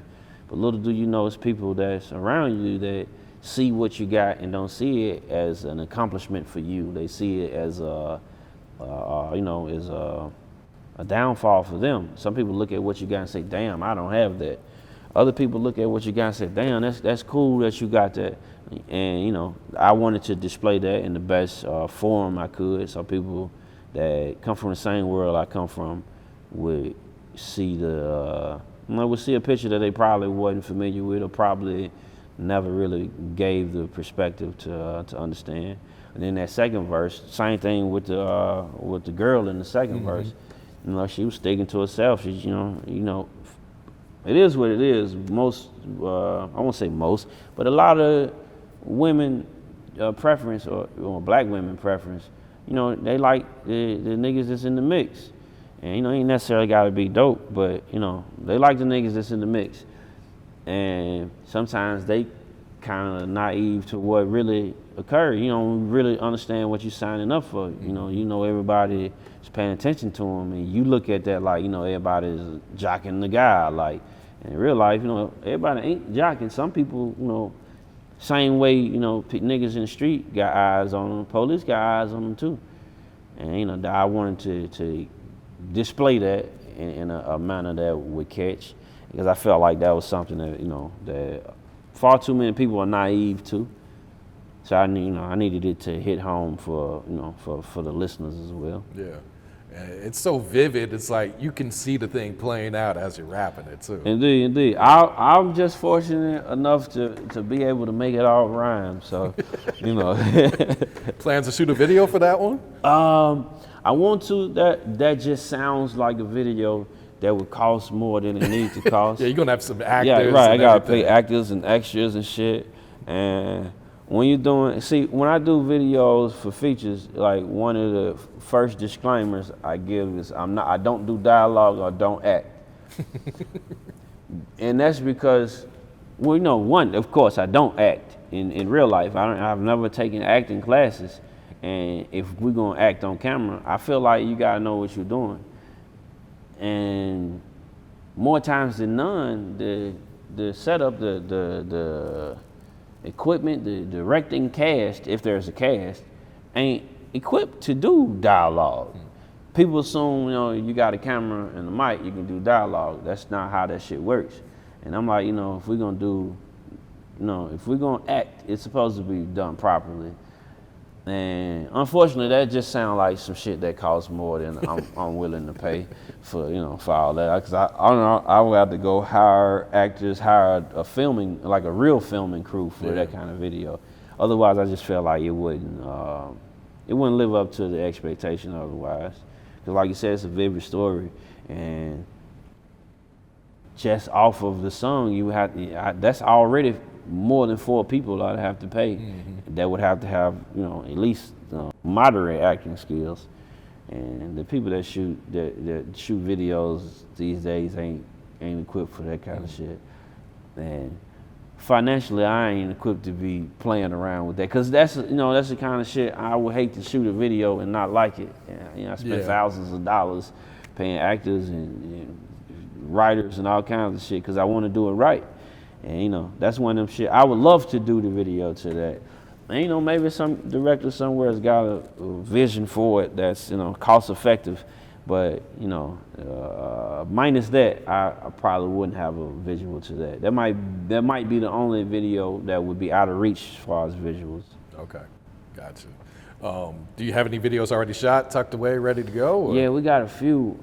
But little do you know, it's people that's around you that see what you got and don't see it as an accomplishment for you. They see it as a downfall for them. Some people look at what you got and say, damn, I don't have that. Other people look at what you got and say, damn, that's cool that you got that. And, you know, I wanted to display that in the best form I could, so people that come from the same world I come from would see would see a picture that they probably wasn't familiar with or probably never really gave the perspective to understand. And then that second verse, same thing with the girl in the second verse. You know, she was sticking to herself. She's, you know, it is what it is. Most, I won't say most, but a lot of women preference or black women preference, you know, they like the niggas that's in the mix. And, you know, ain't necessarily got to be dope, but, you know, they like the niggas that's in the mix. And sometimes they kind of naive to what really occurred. You don't really understand what you're signing up for. You know everybody is paying attention to them, and you look at that like, you know, everybody's jocking the guy. Like, in real life, you know, everybody ain't jocking. Some people, you know, same way, you know, niggas in the street got eyes on them. Police got eyes on them too. And, you know, I wanted to display that in a manner that would catch, because I felt like that was something that, you know, that far too many people are naive to. So I needed it to hit home for the listeners as well. Yeah. It's so vivid. It's like you can see the thing playing out as you're rapping it too. Indeed. I'm just fortunate enough to be able to make it all rhyme. So, Plans to shoot a video for that one? I want to. That just sounds like a video that would cost more than it needs to cost. Yeah, you're gonna have some actors. Yeah, right. I gotta everything. pay actors and extras and shit. And when when I do videos for features, like one of the first disclaimers I give is I don't do dialogue or don't act. And that's because, one, of course, I don't act in real life. I've never taken acting classes. And if we're gonna act on camera, I feel like you gotta know what you're doing. And more times than none, the setup, the equipment, the directing cast, if there's a cast, ain't equipped to do dialogue. People assume, you got a camera and a mic, you can do dialogue. That's not how that shit works. And I'm like, if we're gonna act, it's supposed to be done properly. And unfortunately, that just sounds like some shit that costs more than I'm willing to pay for all that. Because I would have to go hire actors, hire a real filming crew for that kind of video. Otherwise, I just felt like it wouldn't live up to the expectation otherwise. Because like you said, it's a vivid story, and just off of the song, that's already more than 4 people I'd have to pay. That would have to have at least moderate acting skills, and the people that shoot videos these days ain't equipped for that kind of shit. And financially, I ain't equipped to be playing around with that, because that's the kind of shit I would hate to shoot a video and not like it. I spent thousands of dollars paying actors and writers and all kinds of shit because I want to do it right. And that's one of them shit. I would love to do the video to that. And maybe some director somewhere has got a vision for it that's cost effective. But minus that, I probably wouldn't have a visual to that. That might be the only video that would be out of reach as far as visuals. Okay, gotcha. Do you have any videos already shot, tucked away, ready to go? Or? Yeah, we got a few.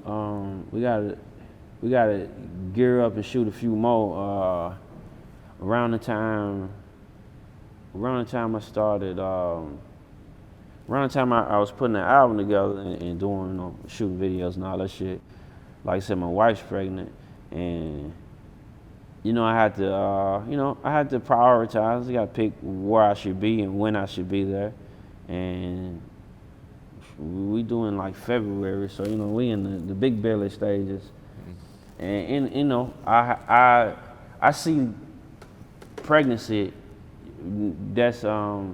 We gotta gear up and shoot a few more. Around the time I started, around the time I was putting an album together and doing, shooting videos and all that shit. Like I said, my wife's pregnant, and I had to prioritize. I got to pick where I should be and when I should be there, and we doing like February, so we in the big belly stages, and I see pregnancy, that's I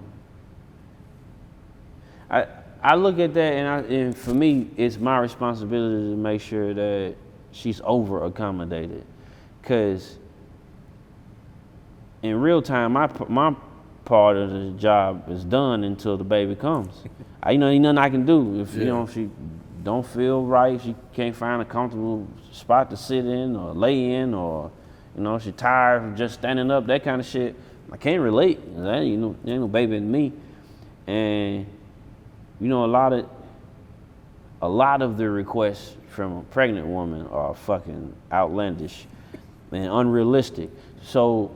look at that, and for me, it's my responsibility to make sure that she's over accommodated, because in real time, my part of the job is done until the baby comes. Ain't nothing I can do if she don't feel right, she can't find a comfortable spot to sit in or lay in, or she tired from just standing up, that kind of shit. I can't relate. There ain't no baby in me. And a lot of the requests from a pregnant woman are fucking outlandish and unrealistic. So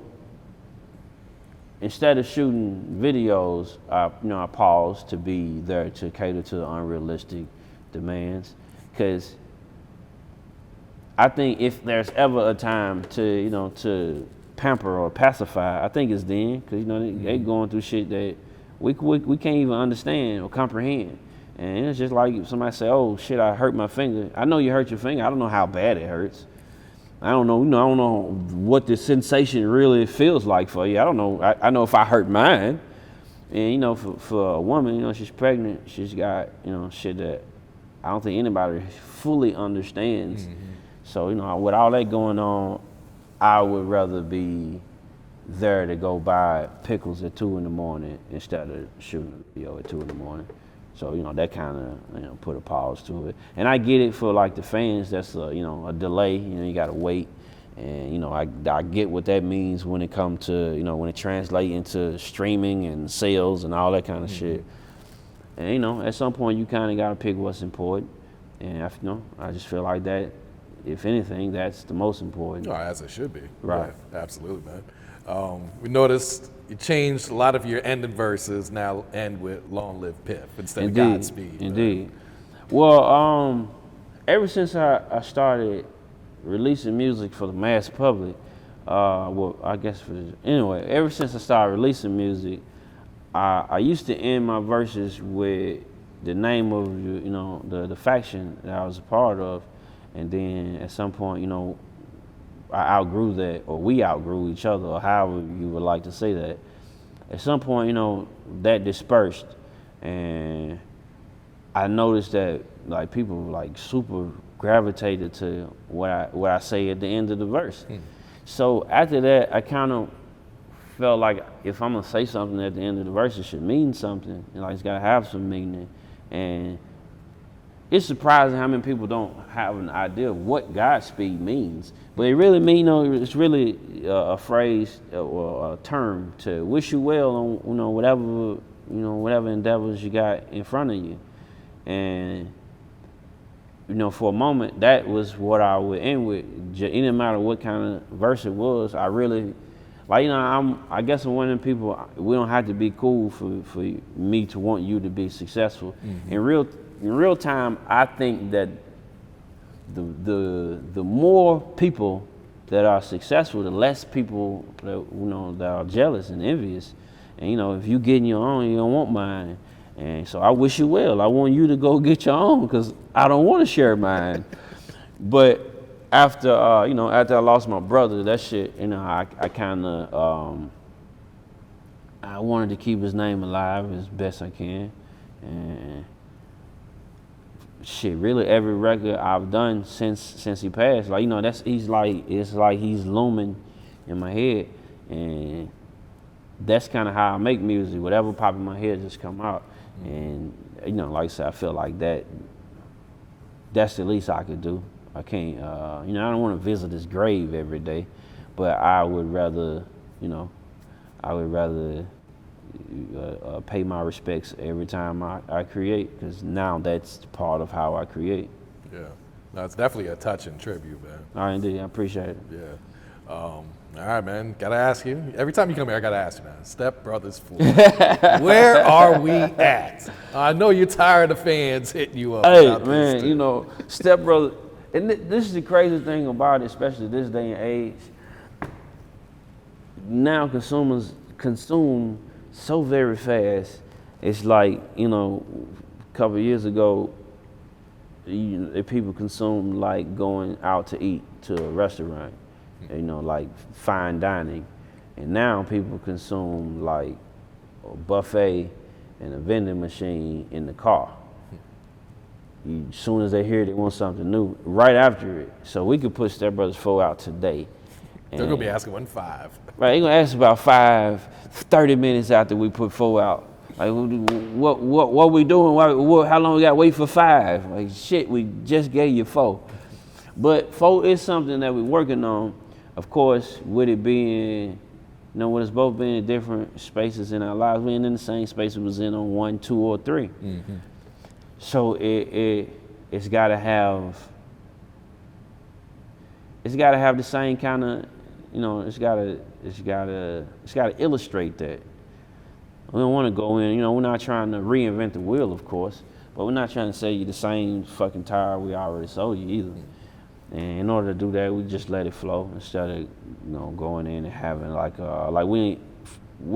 instead of shooting videos, I pause to be there to cater to the unrealistic demands, because I think if there's ever a time to pamper or pacify, I think it's then, because they going through shit that we can't even understand or comprehend. And it's just like somebody say, "Oh shit, I hurt my finger." I know you hurt your finger. I don't know how bad it hurts. I don't know. I don't know what the sensation really feels like for you. I don't know. I know if I hurt mine. And for a woman, she's pregnant. She's got shit that I don't think anybody fully understands. So, with all that going on, I would rather be there to go buy pickles at 2 a.m. instead of shooting a video at 2 a.m. So, that kind of, put a pause to it. And I get it for like the fans, that's a delay, you gotta wait. And, you know, I get what that means when it comes to, you know, when it translates into streaming and sales and all that kind of shit. And, you know, at some point you kind of got to pick what's important. And, you know, I just feel like that, if anything, that's the most important. Oh, as it should be. Right. Yeah, absolutely, man. We noticed you changed a lot of your ending verses now end with Long Live Pip instead of Godspeed. Indeed. Well, ever since I started releasing music for the mass public, well, I guess anyway, ever since I started releasing music, I used to end my verses with the name of, you know, the faction that I was a part of, and then at some point, you know, I outgrew that, or we outgrew each other, or however you would like to say that. At some point, you know, that dispersed, and I noticed that like people like super gravitated to what I say at the end of the verse. So after that, I kind of felt like if I'm gonna say something at the end of the verse, it should mean something. And like it's gotta have some meaning. And it's surprising how many people don't have an idea of what Godspeed means. But it really means, you know, it's really a phrase or a term to wish you well on, you know, whatever endeavors you got in front of you. And you know, for a moment, that was what I would end with. It didn't matter what kind of verse it was. I really, like, you know, I guess I'm one of them people, we don't have to be cool for me to want you to be successful. In real time, I think that the more people that are successful, the less people that, you know, that are jealous and envious. And, you know, if you getting your own, you don't want mine. And so I wish you well. I want you to go get your own because I don't want to share mine. But after, you know, after I lost my brother, that shit, you know, I kind of, I wanted to keep his name alive as best I can. And shit, really every record I've done since he passed, like, you know, it's like he's looming in my head. And that's kind of how I make music. Whatever pop in my head just come out. And, you know, like I said, I feel like that's the least I could do. I can't, you know, I don't want to visit his grave every day, but I would rather, you know, pay my respects every time I create, because now that's part of how I create. Yeah, no, it's definitely a touching tribute, man. All right, indeed, I appreciate it. Yeah. All right, man. Gotta ask you. Every time you come here, I gotta ask you, man. Step Brothers 4. Where are we at? I know you're tired of fans hitting you up. Hey, man, you know, Step Brother, and this is the crazy thing about it, especially this day and age. Now consumers consume so very fast. It's like, you know, a couple of years ago, people consumed like going out to eat to a restaurant. You know, like fine dining. And now people consume like a buffet and a vending machine in the car. As soon as they hear it, they want something new right after it. So we could put Step Brothers 4 out today. They're going to be asking 1.5. Right, they're going to ask about 30 minutes after we put 4 out. Like, what we doing? How long we got to wait for 5? Like, shit, we just gave you 4. But 4 is something that we're working on. Of course, with it being, you know, with us both being in different spaces in our lives, we ain't in the same space we was in on 1, 2, or 3. So it's gotta have the same kind of, you know, it's gotta illustrate that. We don't want to go in, you know, we're not trying to reinvent the wheel, of course, but we're not trying to sell you the same fucking tire we already sold you either. And in order to do that, we just let it flow instead of, you know, going in and having like we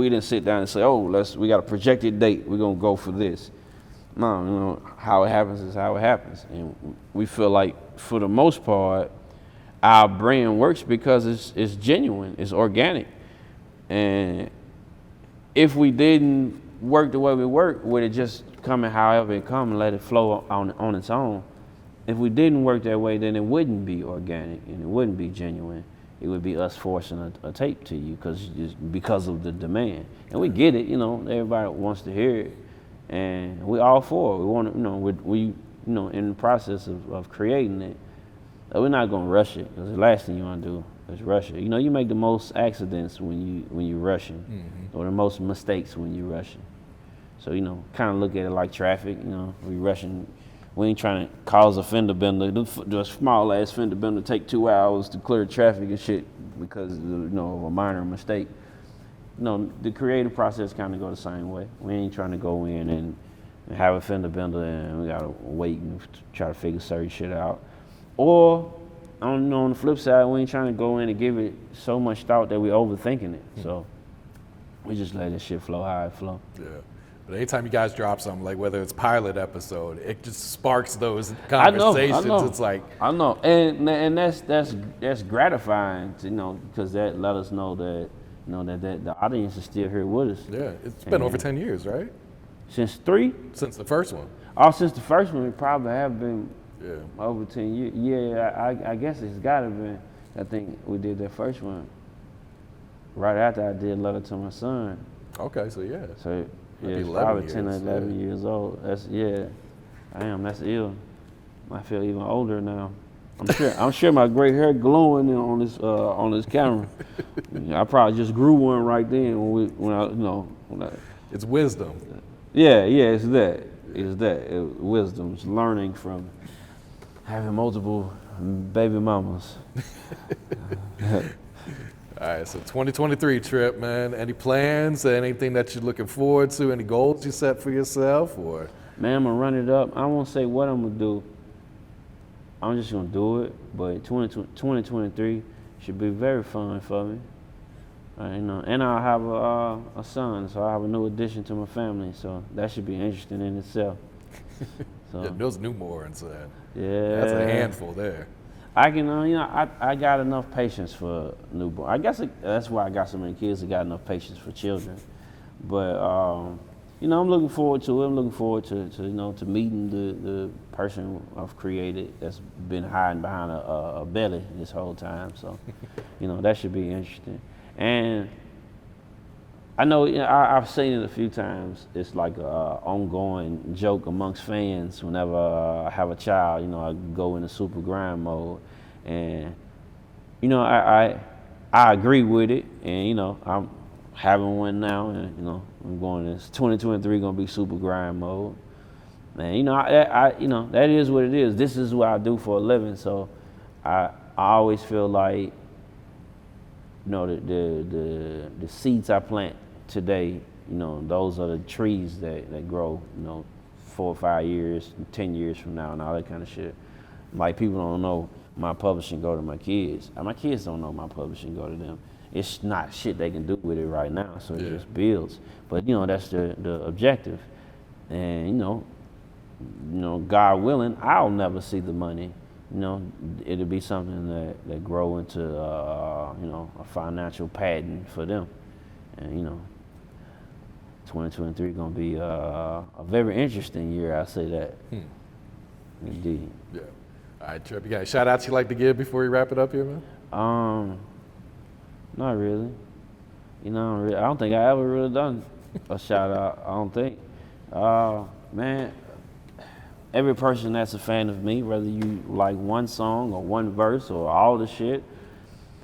didn't sit down and say, oh, we got a projected date, we're gonna go for this. No, you know, how it happens is how it happens. And we feel like, for the most part, our brand works because it's genuine, it's organic. And if we didn't work the way we work, would it just coming however it come and let it flow on its own? If we didn't work that way, then it wouldn't be organic and it wouldn't be genuine. It would be us forcing a tape to you because of the demand. And we get it, you know, everybody wants to hear it. And we all for it. We want to, you know, we you know, in the process of creating it, we're not gonna rush it, because the last thing you want to do It's rushing. You know, you make the most accidents when you rushing, or the most mistakes when you rushing. So, you know, kind of look at it like traffic. You know, we rushing. We ain't trying to cause a fender bender. The small ass fender bender take 2 hours to clear traffic and shit because of, you know, of a minor mistake. You know, the creative process kind of go the same way. We ain't trying to go in and have a fender bender and we gotta wait and try to figure certain shit out. Or on the flip side, we ain't trying to go in and give it so much thought that we overthinking it. So we just let this shit flow how it flow. Yeah. But anytime you guys drop something, like whether it's pilot episode, it just sparks those conversations. I know. It's like I know, and that's gratifying, to, you know, because that let us know that, you know, that the audience is still here with us. yeah, it's been over 10 years, right? Since 3? Since the first one. Oh, since the first one, it probably have been Yeah. over 10 years. Yeah, I guess it's gotta been. I think we did that first one right after I did Letter to My Son. Okay, so yeah. So yeah, That'd it's be probably 11 10 or years, 11 years old. That's Damn, that's ill. I feel even older now. I'm sure my gray hair glowing on this camera. I probably just grew one right then when I. It's wisdom. Yeah, it's that. Wisdom. It's learning from having multiple baby mamas. All right, so 2023 trip, man. Any plans? Anything that you're looking forward to? Any goals you set for yourself? Or Man, I'm gonna run it up. I won't say what I'm gonna do. I'm just gonna do it. But 2023 should be very fun for me. You know, and I'll have a son, so I have a new addition to my family. So that should be interesting in itself. So yeah, those newborns, yeah, that's a handful there. I can, I got enough patience for newborn. I guess that's why I got so many kids. I got enough patience for children. But you know, I'm looking forward to it. I'm looking forward to you know, to meeting the person I've created that's been hiding behind a belly this whole time. So, you know, that should be interesting. And I know, you know, I've seen it a few times. It's like a ongoing joke amongst fans. Whenever I have a child, you know, I go into super grind mode, and you know, I agree with it. And you know, I'm having one now, and you know, I'm going. It's 2023 gonna be super grind mode. And you know, I you know, that is what it is. This is what I do for a living. So I always feel like, you know, the seeds I plant today, you know, those are the trees that grow, you know, 4 or 5 years, 10 years from now, and all that kind of shit. Like, people don't know my publishing go to my kids. My kids don't know my publishing go to them. It's not shit they can do with it right now, so it just builds. But you know, that's the objective. And you know, God willing, I'll never see the money. You know, it'll be something that grow into you know, a financial pattern for them. And you know, 2023 gonna be a very interesting year. I say that. Indeed. Yeah. All right, Trip. You got any shout outs you'd like to give before we wrap it up here, man? Not really. You know, I don't think I ever really done a shout out. I don't think. Man, every person that's a fan of me, whether you like one song or one verse or all the shit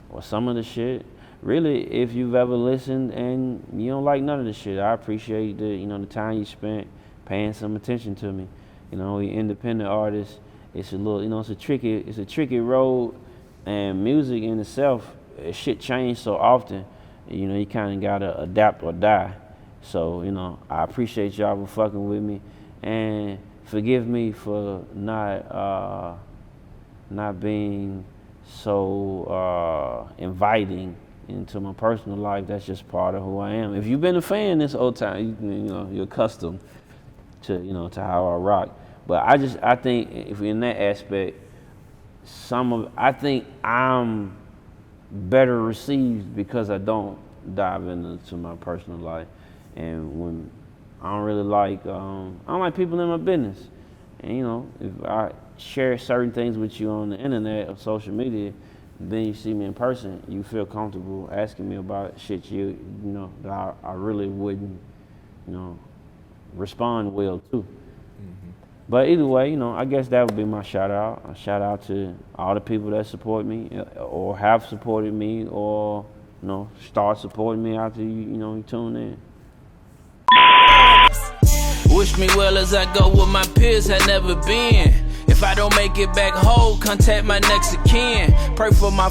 or some of the shit, really, if you've ever listened and you don't like none of the shit, I appreciate the time you spent paying some attention to me. You know, we independent artists. It's a little, you know, it's a tricky road, and music in itself, shit change so often. You know, you kind of gotta adapt or die. So, you know, I appreciate y'all for fucking with me, and forgive me for not being so inviting into my personal life. That's just part of who I am. If you've been a fan this whole time, you know, you're accustomed to, you know, to how I rock. But I think if in that aspect, I think I'm better received because I don't dive into my personal life. And when I don't really like, I don't like people in my business. And you know, if I share certain things with you on the internet or social media, then you see me in person, you feel comfortable asking me about shit you know, that I really wouldn't, you know, respond well to. But either way, you know, I guess that would be my shout out. A shout out to all the people that support me or have supported me or, you know, start supporting me after you tune in. Wish me well as I go where my peers had never been. If I don't make it back whole, contact my next of kin. Pray for my